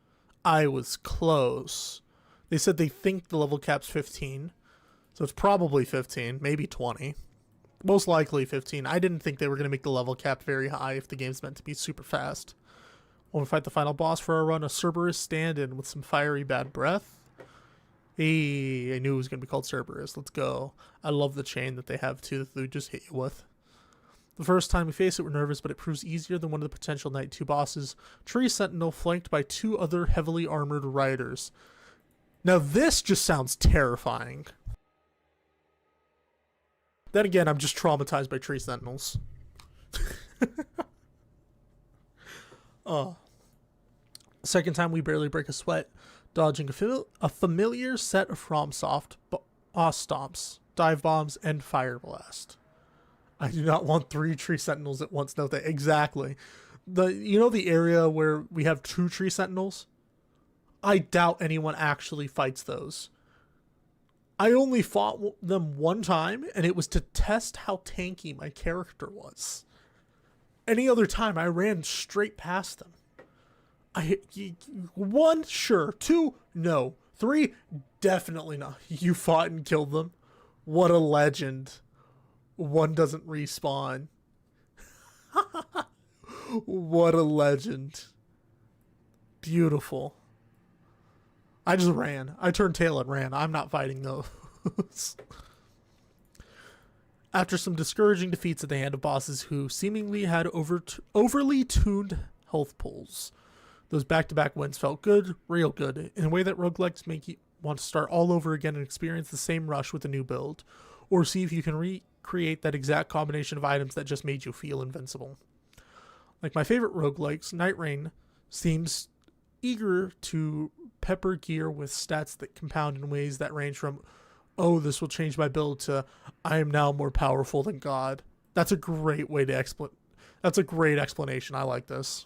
I was close. They said they think the level cap's 15. So it's probably 15. Maybe 20. Most likely 15. I didn't think they were going to make the level cap very high if the game's meant to be super fast. When we fight the final boss for our run, a Cerberus stand-in with some fiery bad breath. Hey, I knew it was going to be called Cerberus. Let's go. I love the chain that they have too that they just hit you with. The first time we face it, we're nervous, but it proves easier than one of the potential Night 2 bosses. Tree Sentinel flanked by 2 other heavily armored riders. Now this just sounds terrifying. Then again, I'm just traumatized by Tree Sentinels. Second time we barely break a sweat, dodging a familiar set of FromSoft boss stomps, dive bombs, and fire blast. I do not want 3 Tree Sentinels at once. Note that exactly. You know the area where we have 2 Tree Sentinels? I doubt anyone actually fights those. I only fought them one time, and it was to test how tanky my character was. Any other time, I ran straight past them. 1, sure. 2, no. 3, definitely not. You fought and killed them. What a legend. 1 doesn't respawn. What a legend. Beautiful. I just ran. I turned tail and ran. I'm not fighting those. After some discouraging defeats at the hand of bosses who seemingly had overly tuned health pools, those back-to-back wins felt good, real good, in a way that roguelikes make you want to start all over again and experience the same rush with a new build, or see if you can recreate that exact combination of items that just made you feel invincible. Like my favorite roguelikes, Nightreign seems eager to pepper gear with stats that compound in ways that range from, oh, this will change my build, to I am now more powerful than God. That's a great way to that's a great explanation. I like this.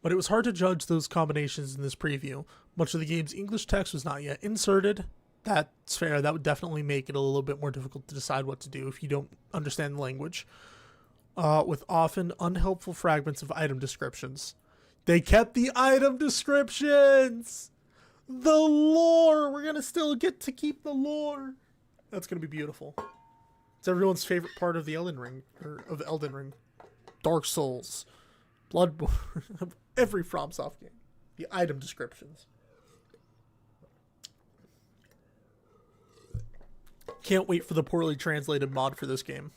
But it was hard to judge those combinations in this preview. Much of the game's English text was not yet inserted. That's fair. That would definitely make it a little bit more difficult to decide what to do if you don't understand the language. With often unhelpful fragments of item descriptions. They kept the item descriptions! The lore! We're gonna still get to keep the lore! That's gonna be beautiful. It's everyone's favorite part of the Elden Ring, or of Elden Ring. Dark Souls. Bloodborne. Every FromSoft game. The item descriptions. Can't wait for the poorly translated mod for this game.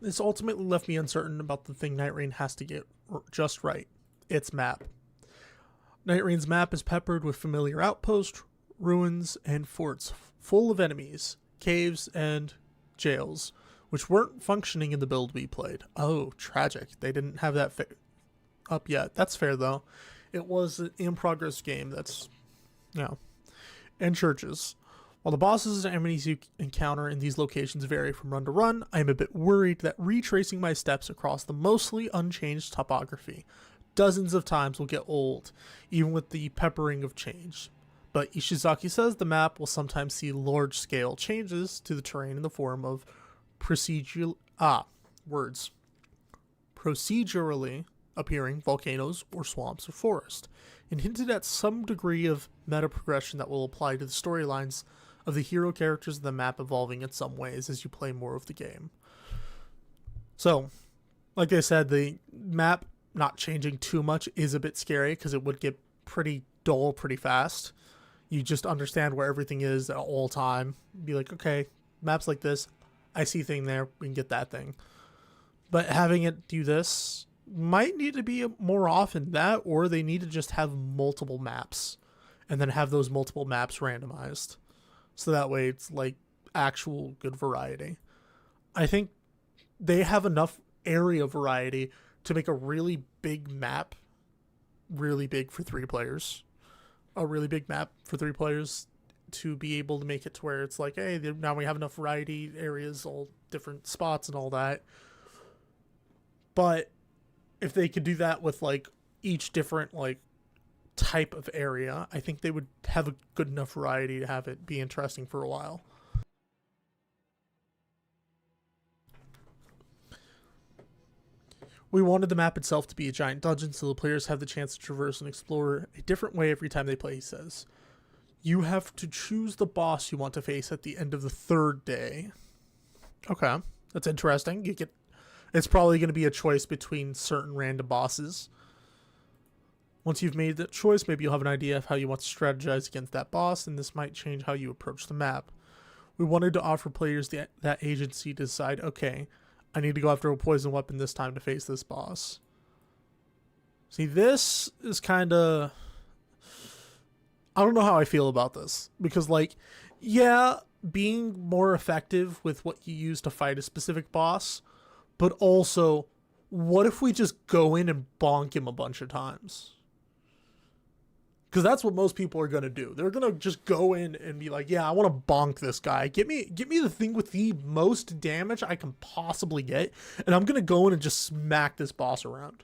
This ultimately left me uncertain about the thing Nightreign has to get just right. Its map. Nightraign's map is peppered with familiar outposts, ruins, and forts full of enemies, caves, and jails, which weren't functioning in the build we played. Oh, tragic. They didn't have that up yet. That's fair, though. It was an in-progress game. That's, and churches. While the bosses and enemies you encounter in these locations vary from run to run, I am a bit worried that retracing my steps across the mostly unchanged topography dozens of times will get old, even with the peppering of change. But Ishizaki says the map will sometimes see large-scale changes to the terrain in the form of procedurally appearing volcanoes or swamps or forest, and hinted at some degree of meta progression that will apply to the storylines of the hero characters of the map evolving in some ways as you play more of the game. So, like I said, the map not changing too much is a bit scary because it would get pretty dull pretty fast. You just understand where everything is at all time. Be like, okay, map's like this. I see thing there. We can get that thing. But having it do this might need to be more often that, or they need to just have multiple maps and then have those multiple maps randomized. So that way it's like actual good variety. I think they have enough area variety to make a really big map really big for 3 players. A really big map for 3 players to be able to make it to where it's like, hey, now we have enough variety, areas, all different spots and all that. But if they could do that with like each different like type of area, I think they would have a good enough variety to have it be interesting for a while. We wanted the map itself to be a giant dungeon so the players have the chance to traverse and explore a different way every time they play, he says. You have to choose the boss you want to face at the end of the 3rd day. Okay, that's interesting. It's probably going to be a choice between certain random bosses. Once you've made that choice, maybe you'll have an idea of how you want to strategize against that boss, and this might change how you approach the map. We wanted to offer players that agency to decide, okay, I need to go after a poison weapon this time to face this boss. See, this is kind of... I don't know how I feel about this. Because, like, yeah, being more effective with what you use to fight a specific boss, but also, what if we just go in and bonk him a bunch of times? Because that's what most people are going to do. They're going to just go in and be like, yeah, I want to bonk this guy. Get me the thing with the most damage I can possibly get, and I'm going to go in and just smack this boss around.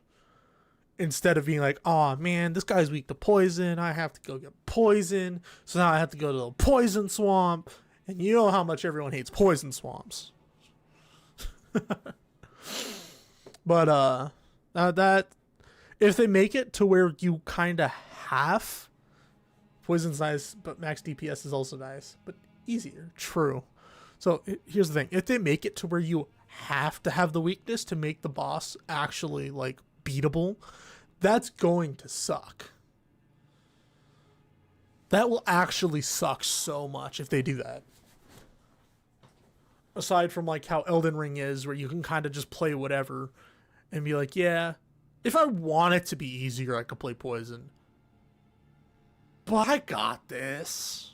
Instead of being like, oh man, this guy's weak to poison. I have to go get poison. So now I have to go to the poison swamp. And you know how much everyone hates poison swamps. But that if they make it to where you kind of have, poison's nice, but max DPS is also nice, but easier. True. So here's the thing: if they make it to where you have to have the weakness to make the boss actually like beatable, that's going to suck. That will actually suck so much if they do that. Aside from like how Elden Ring is, where you can kind of just play whatever and be like, yeah, if I want it to be easier, I could play poison. But I got this.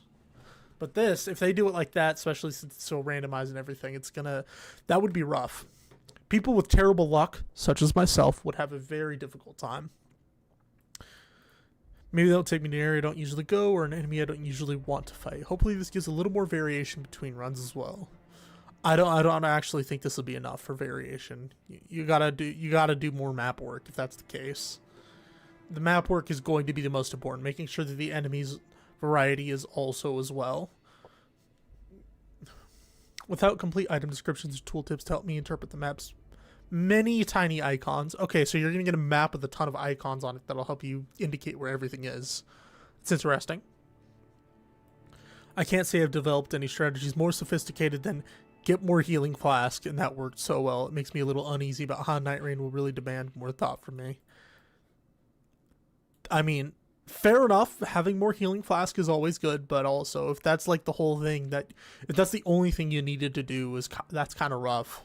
But this, if they do it like that, especially since it's so randomized and everything, that would be rough. People with terrible luck, such as myself, would have a very difficult time. Maybe they'll take me to an area I don't usually go, or an enemy I don't usually want to fight. Hopefully this gives a little more variation between runs as well. I don't actually think this will be enough for variation. You gotta do more map work if that's the case. The map work is going to be the most important, making sure that the enemies variety is also as well. Without complete item descriptions or tooltips to help me interpret the map's many tiny icons. Okay, so you're gonna get a map with a ton of icons on it that'll help you indicate where everything is. It's interesting. I can't say I've developed any strategies more sophisticated than get more healing flask, and that worked so well. It makes me a little uneasy about how Nightreign will really demand more thought from me. I mean, fair enough, having more healing flask is always good, but also if that's like the whole thing, if that's the only thing you needed to do, that's kind of rough.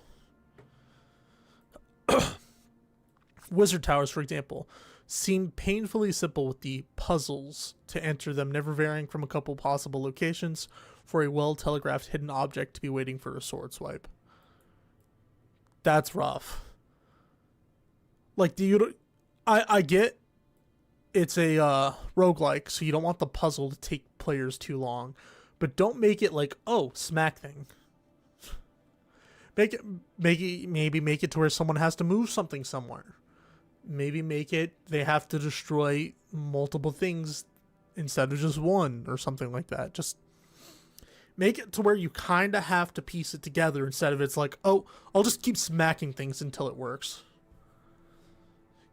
Wizard towers, for example, seem painfully simple with the puzzles to enter them, never varying from a couple possible locations for a well-telegraphed hidden object to be waiting for a sword swipe. That's rough. Like, I get it's a roguelike, so you don't want the puzzle to take players too long, but don't make it like, oh, smack thing. Maybe make it to where someone has to move something somewhere. Maybe make it they have to destroy multiple things instead of just one or something like that. Just make it to where you kind of have to piece it together instead of it's like, oh, I'll just keep smacking things until it works.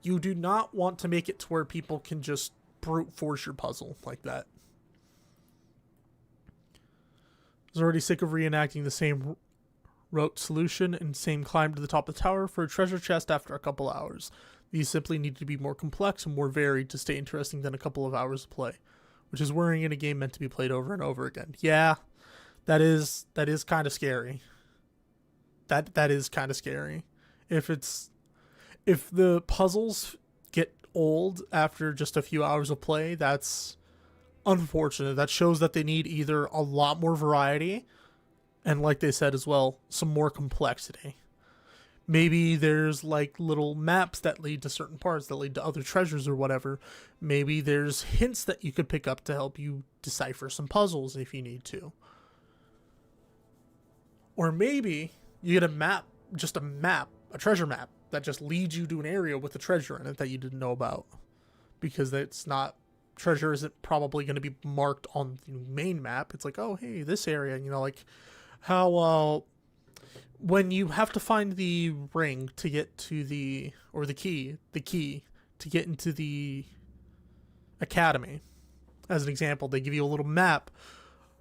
You do not want to make it to where people can just brute force your puzzle like that. I was already sick of reenacting the same rote solution and same climb to the top of the tower for a treasure chest after a couple hours. These simply need to be more complex and more varied to stay interesting than a couple of hours of play, which is worrying in a game meant to be played over and over again. Yeah, that is kind of scary. That is kind of scary. If the puzzles get old after just a few hours of play, that's unfortunate. That shows that they need either a lot more variety and, like they said as well, some more complexity. Maybe there's like little maps that lead to certain parts that lead to other treasures or whatever. Maybe there's hints that you could pick up to help you decipher some puzzles if you need to. Or maybe you get a map, a treasure map that just leads you to an area with a treasure in it that you didn't know about. Because treasure isn't probably going to be marked on the main map. It's like, oh, hey, this area, like how when you have to find the ring to get to the key to get into the academy. As an example, they give you a little map,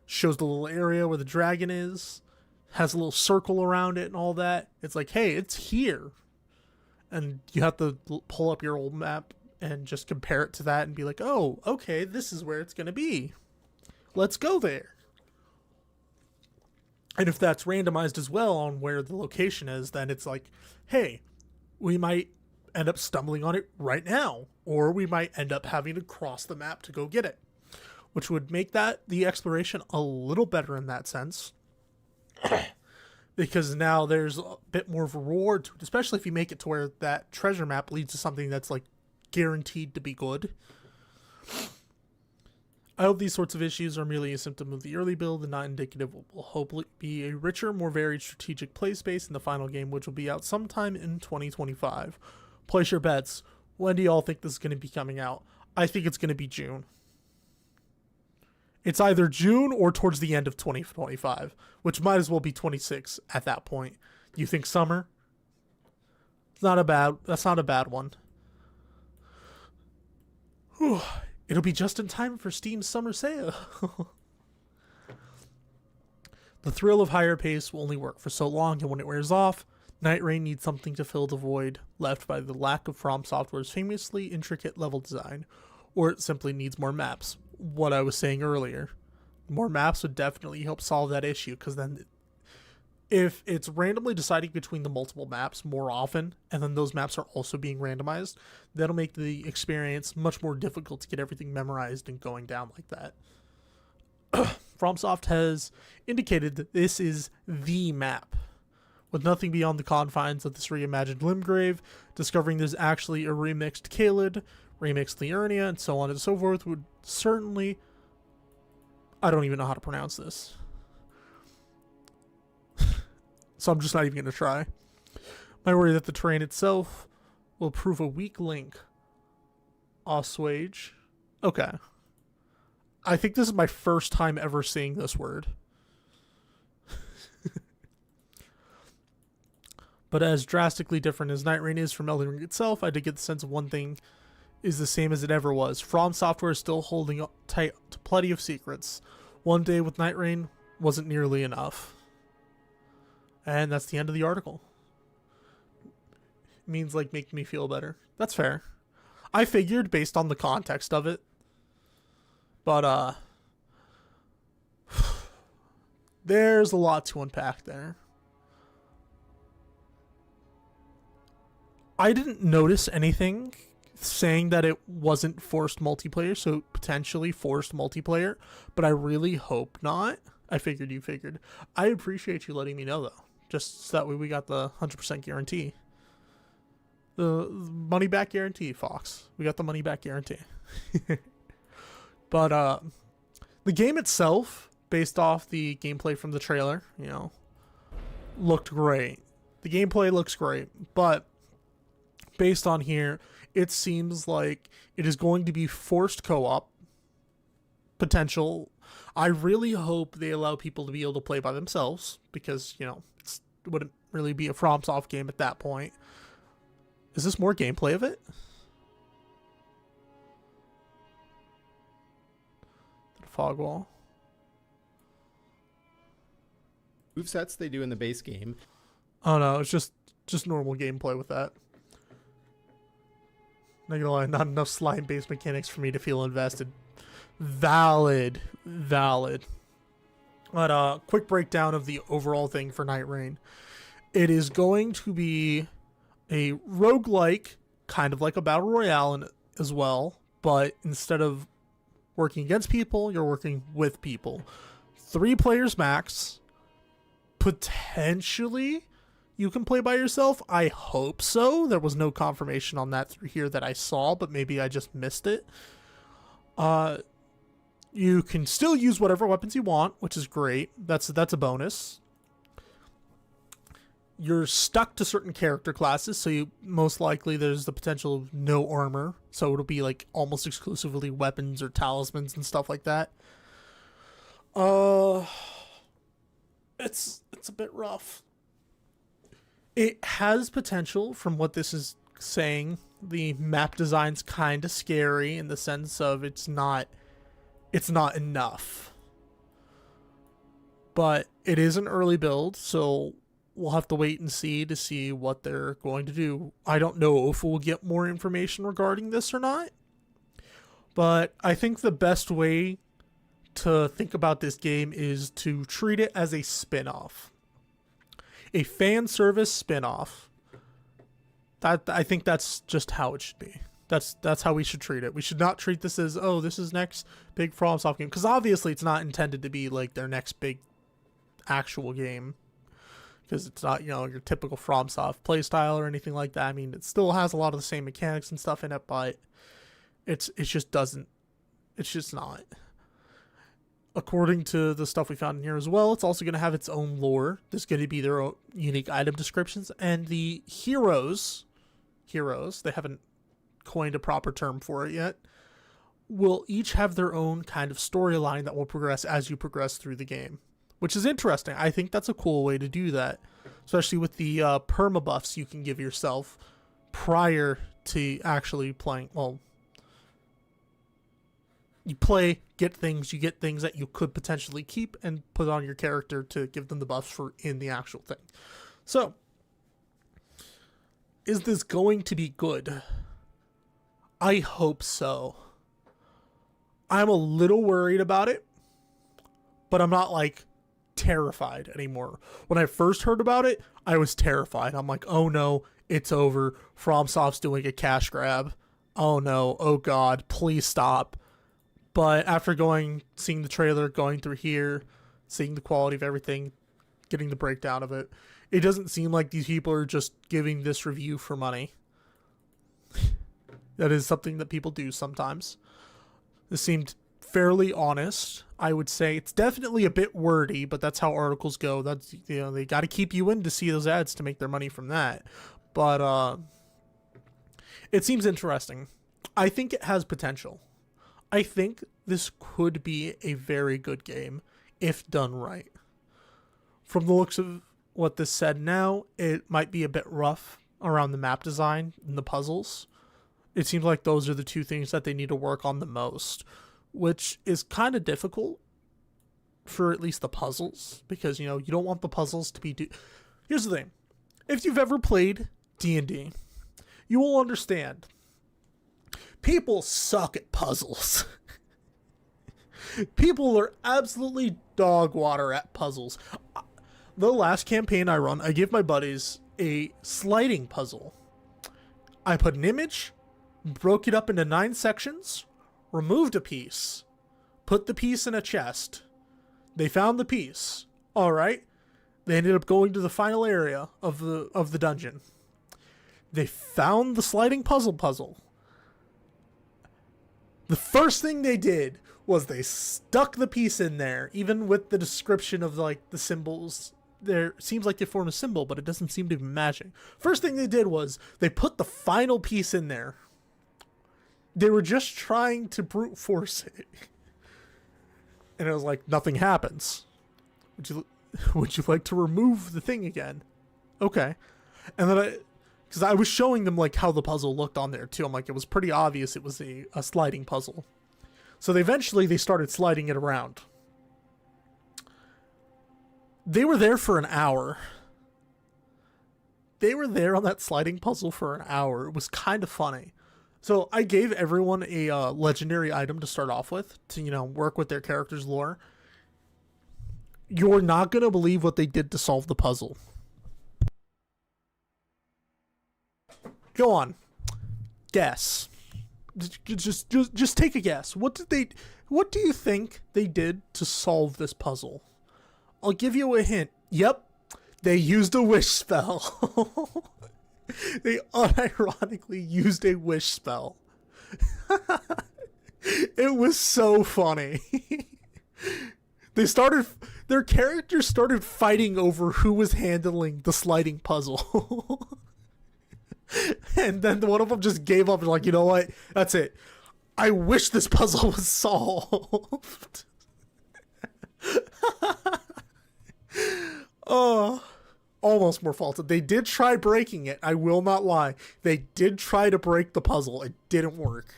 shows the little area where the dragon is, has a little circle around it and all that. It's like, hey, it's here. And you have to pull up your old map and just compare it to that and be like, oh, okay, this is where it's going to be. Let's go there. And if that's randomized as well on where the location is, then it's like, hey, we might end up stumbling on it right now, or we might end up having to cross the map to go get it, which would make the exploration a little better in that sense. Because now there's a bit more of a reward to it, especially if you make it to where that treasure map leads to something that's like guaranteed to be good. I hope these sorts of issues are merely a symptom of the early build and not indicative of what will hopefully be a richer, more varied strategic play space in the final game, which will be out sometime in 2025. Place your bets. When do y'all think this is going to be coming out? I think it's going to be June. It's either June or towards the end of 2025, which might as well be 26 at that point. You think summer? That's not a bad one. Whew. It'll be just in time for Steam's summer sale. The thrill of higher pace will only work for so long, and when it wears off, Nightreign needs something to fill the void left by the lack of From Software's famously intricate level design, or it simply needs more maps. What I was saying earlier. More maps would definitely help solve that issue, because then if it's randomly deciding between the multiple maps more often, and then those maps are also being randomized, that'll make the experience much more difficult to get everything memorized and going down like that. FromSoft has indicated that this is the map. With nothing beyond the confines of this reimagined Limgrave, discovering there's actually a remixed Caelid, remixed Liurnia, and so on and so forth would certainly... I don't even know how to pronounce this. so I'm just not even going to try. My worry that the terrain itself will prove a weak link. Assuage. Okay. I think this is my first time ever seeing this word. But as drastically different as Nightreign is from Elden Ring itself, I did get the sense of one thing is the same as it ever was. From Software is still holding tight to plenty of secrets. One day with Nightreign wasn't nearly enough. And that's the end of the article. It means like make me feel better. That's fair. I figured based on the context of it. But there's a lot to unpack there. I didn't notice anything saying that it wasn't forced multiplayer, so potentially forced multiplayer, but I really hope not. I figured you figured. I appreciate you letting me know, though, just so that way we got the 100% guarantee. The money back guarantee, Fox. We got the money back guarantee. But the game itself, based off the gameplay from the trailer, you know, looked great. The gameplay looks great, but based on here, it seems like it is going to be forced co-op potential. I really hope they allow people to be able to play by themselves because, you know, it wouldn't really be a FromSoft game at that point. Is this more gameplay of it? The fog wall. Movesets they do in the base game. Oh no, it's just normal gameplay with that. Not gonna lie, not enough slime-based mechanics for me to feel invested. Valid. But quick breakdown of the overall thing for Nightreign. It is going to be a roguelike, kind of like a battle royale as well, but instead of working against people, you're working with people. 3 players max. Potentially you can play by yourself. I hope so. There was no confirmation on that through here that I saw, but maybe I just missed it. You can still use whatever weapons you want, which is great. That's a bonus. You're stuck to certain character classes, so you most likely there's the potential of no armor, so it'll be like almost exclusively weapons or talismans and stuff like that. It's a bit rough. It has potential from what this is saying. The map design's kind of scary in the sense of it's not enough. But it is an early build, so we'll have to wait and see what they're going to do. I don't know if we'll get more information regarding this or not. But I think the best way to think about this game is to treat it as a spin-off. A fan service spin-off. I think that's just how it should be. That's how we should treat it. We should not treat this as, oh, this is next big FromSoft game, because obviously it's not intended to be like their next big actual game, because it's not, you know, your typical FromSoft playstyle or anything like that. I mean, it still has a lot of the same mechanics and stuff in it, but it's just not. According to the stuff we found in here as well, it's also going to have its own lore. There's going to be their own unique item descriptions, and the heroes, they haven't coined a proper term for it yet, will each have their own kind of storyline that will progress as you progress through the game, which is interesting. I think that's a cool way to do that, especially with the perma buffs you can give yourself prior to actually playing. Well, you play, you get things that you could potentially keep and put on your character to give them the buffs for in the actual thing. So, is this going to be good? I hope so. I'm a little worried about it, but I'm not like terrified anymore. When I first heard about it, I was terrified. I'm like, oh no, it's over. FromSoft's doing a cash grab. Oh no, oh god, please stop. But after seeing the trailer, going through here, seeing the quality of everything, getting the breakdown of it, it doesn't seem like these people are just giving this review for money. That is something that people do sometimes. This seemed fairly honest. I would say it's definitely a bit wordy, but that's how articles go. That's, you know, they got to keep you in to see those ads to make their money from that. But it seems interesting. I think it has potential. I think this could be a very good game if done right. From the looks of what this said now, it might be a bit rough around the map design and the puzzles. It seems like those are the two things that they need to work on the most, which is kind of difficult for at least the puzzles, because, you know, you don't want the puzzles to be... Here's the thing. If you've ever played D&D, you will understand. People suck at puzzles. People are absolutely dog water at puzzles. The last campaign I run, I gave my buddies a sliding puzzle. I put an image, broke it up into 9 sections, removed a piece, put the piece in a chest. They found the piece. All right. They ended up going to the final area of the dungeon. They found the sliding puzzle. The first thing they did was they stuck the piece in there, even with the description of like the symbols. There seems like they form a symbol, but it doesn't seem to be matching. First thing they did was they put the final piece in there. They were just trying to brute force it. And it was like, nothing happens. Would you like to remove the thing again? Okay. And then because I was showing them like how the puzzle looked on there too. I'm like, it was pretty obvious it was a sliding puzzle. So they started sliding it around. They were there for an hour. They were there on that sliding puzzle for an hour. It was kind of funny. So I gave everyone a legendary item to start off with to, you know, work with their character's lore. You're not going to believe what they did to solve the puzzle. Go on. Guess. Just take a guess. What do you think they did to solve this puzzle? I'll give you a hint. Yep. They used a wish spell. They unironically used a wish spell. It was so funny. Their characters started fighting over who was handling the sliding puzzle. And then one of them just gave up and like, you know what? That's it. I wish this puzzle was solved. Oh, almost more faulted. They did try breaking it. I will not lie. They did try to break the puzzle. It didn't work.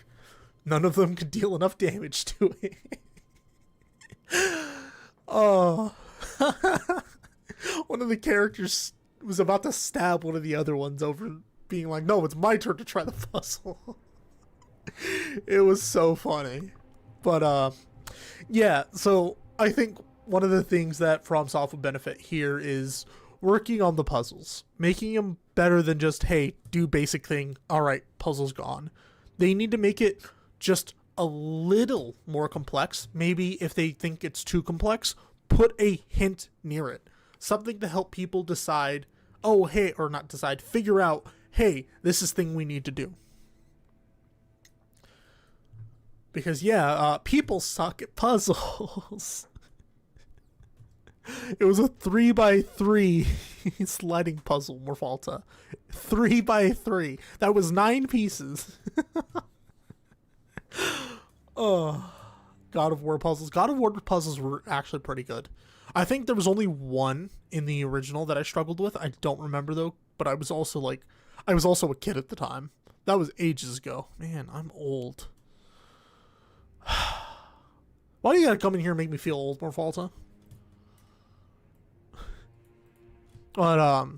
None of them could deal enough damage to it. Oh. One of the characters was about to stab one of the other ones over being like, no, it's my turn to try the puzzle. It was so funny. But, yeah, so I think one of the things that FromSoft would benefit here is working on the puzzles, making them better than just, hey, do basic thing. All right, puzzle's gone. They need to make it just a little more complex. Maybe if they think it's too complex, put a hint near it. Something to help people decide, oh, hey, or not decide, figure out, hey, this is thing we need to do. Because, yeah, people suck at puzzles. It was a 3x3 sliding puzzle, Morphalta. 3x3. That was 9 pieces. Oh, God of War puzzles. God of War puzzles were actually pretty good. I think there was only one in the original that I struggled with. I don't remember though, but I was also a kid at the time. That was ages ago. Man, I'm old. Why do you gotta come in here and make me feel old, Morphalta? But,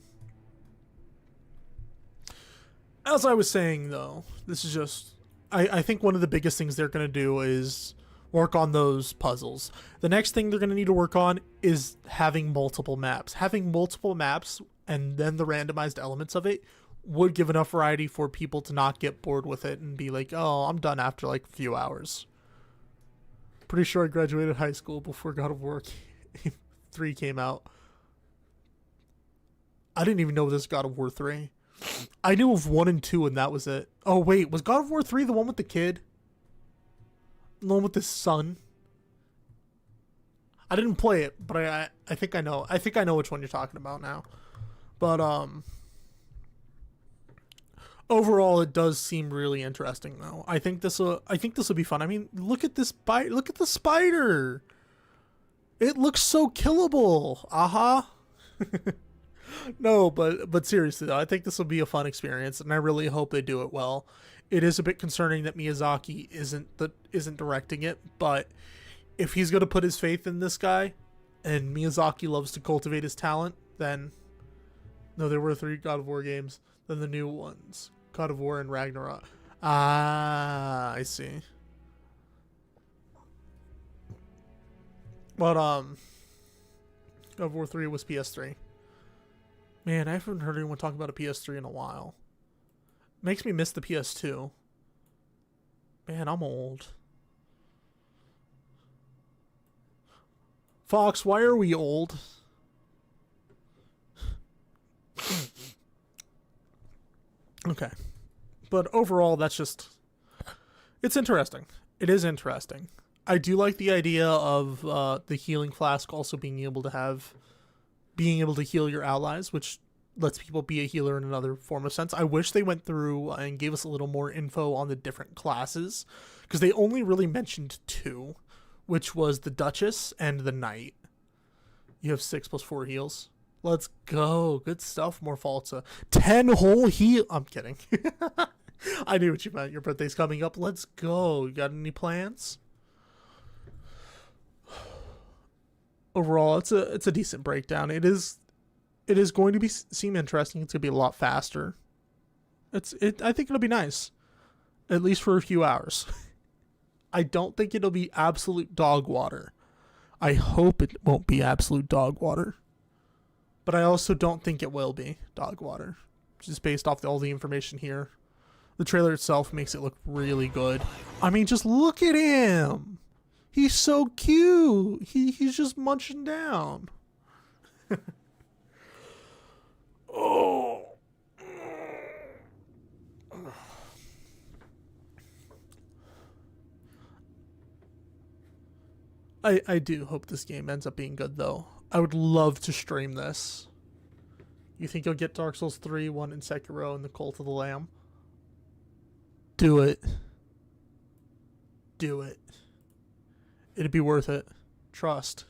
as I was saying, though, this is just... I think one of the biggest things they're going to do is work on those puzzles. The next thing they're going to need to work on is having multiple maps. Having multiple maps and then the randomized elements of it would give enough variety for people to not get bored with it and be like, oh, I'm done after like a few hours. Pretty sure I graduated high school before God of War 3 came out. I didn't even know this God of War 3. I knew of 1 and 2 and that was it. Oh wait, was God of War 3 the one with the kid? The one with his son? I didn't play it, but I think I know. I think I know which one you're talking about now. But overall, it does seem really interesting, though. I think this will be fun. I mean, look at this bite. Look at the spider. It looks so killable. Aha. No, but seriously though, I think this will be a fun experience, and I really hope they do it well. It is a bit concerning that Miyazaki isn't directing it, but if he's gonna put his faith in this guy, and Miyazaki loves to cultivate his talent, then no, there were 3 God of War games. Then the new ones, God of War and Ragnarok. Ah, I see. But God of War 3 was PS3. Man, I haven't heard anyone talk about a PS3 in a while. Makes me miss the PS2. Man, I'm old. Fox, why are we old? Okay. But overall, that's just... It's interesting. It is interesting. I do like the idea of the healing flask also being able to heal your allies, which lets people be a healer in another form of sense. I wish they went through and gave us a little more info on the different classes, because they only really mentioned 2, which was the Duchess and the Knight. You have 6 plus 4 heals. Let's go. Good stuff, Morphalza. 10 whole heal. I'm kidding. I knew what you meant. Your birthday's coming up. Let's go. You got any plans? Overall, it's a decent breakdown. It is going to seem interesting. It's going to be a lot faster. I think it'll be nice, at least for a few hours. I don't think it'll be absolute dog water. I hope it won't be absolute dog water, but I also don't think it will be dog water, just based off all the information here. The trailer itself makes it look really good. I mean, just look at him. He's so cute. He's just munching down. Oh. I do hope this game ends up being good, though. I would love to stream this. You think you'll get Dark Souls 3, 1, and Sekiro and the Cult of the Lamb? Do it. Do it. It'd be worth it. Trust.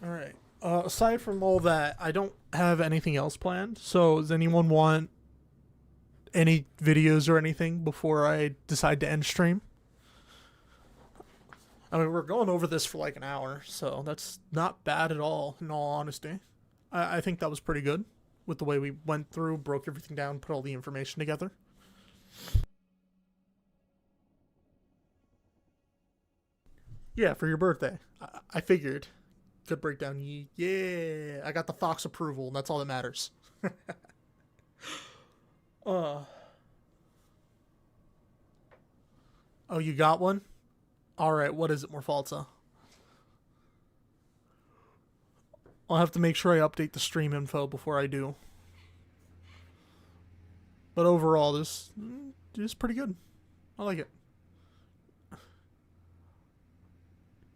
Alright. Aside from all that, I don't have anything else planned. So, does anyone want any videos or anything before I decide to end stream? I mean, we're going over this for like an hour, so that's not bad at all, in all honesty. I think that was pretty good with the way we went through, broke everything down, put all the information together. Yeah, for your birthday. I figured. Good breakdown. Yeah, I got the Fox approval, and that's all that matters. Oh, you got one? Alright, what is it, Morphalza? I'll have to make sure I update the stream info before I do. But overall, this is pretty good. I like it.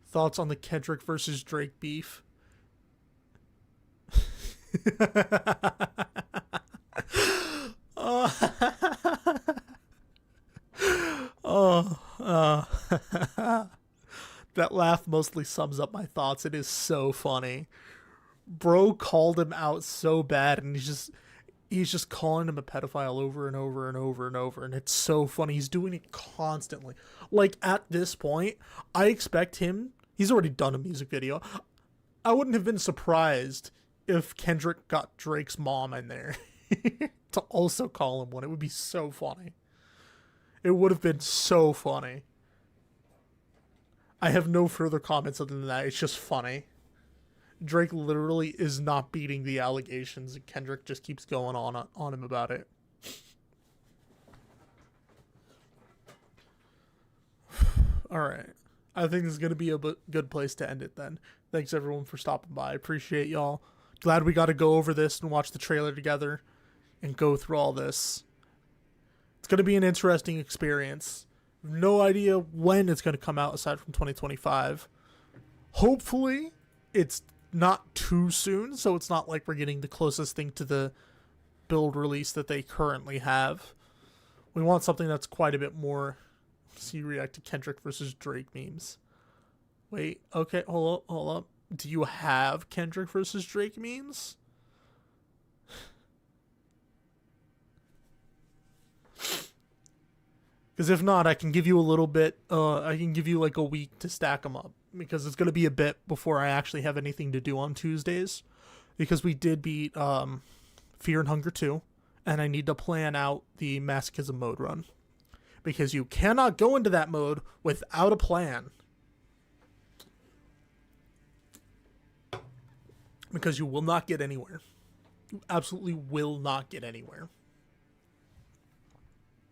Thoughts on the Kendrick versus Drake beef? That laugh mostly sums up my thoughts. It is so funny. Bro called him out so bad, and he's just calling him a pedophile over and over and over and over, and it's so funny. He's doing it constantly. Like, at this point, I expect him... He's already done a music video. I wouldn't have been surprised if Kendrick got Drake's mom in there to also call him one. It would be so funny. It would have been so funny. I have no further comments other than that. It's just funny. Drake literally is not beating the allegations, and Kendrick just keeps going on him about it. Alright. I think this is going to be a good place to end it then. Thanks everyone for stopping by. I appreciate y'all. Glad we got to go over this and watch the trailer together and go through all this. It's going to be an interesting experience. No idea when it's going to come out aside from 2025. Hopefully, it's not too soon, so it's not like we're getting the closest thing to the build release that they currently have. We want something that's quite a bit more. See, react to Kendrick versus Drake memes. Wait, okay, hold up. Do you have Kendrick versus Drake memes? Because if not, I can give you a little bit. I can give you like a week to stack them up, because it's going to be a bit before I actually have anything to do on Tuesdays, because we did beat Fear and Hunger 2, and I need to plan out the Masochism mode run, because you cannot go into that mode without a plan, because you will not get anywhere. You absolutely will not get anywhere.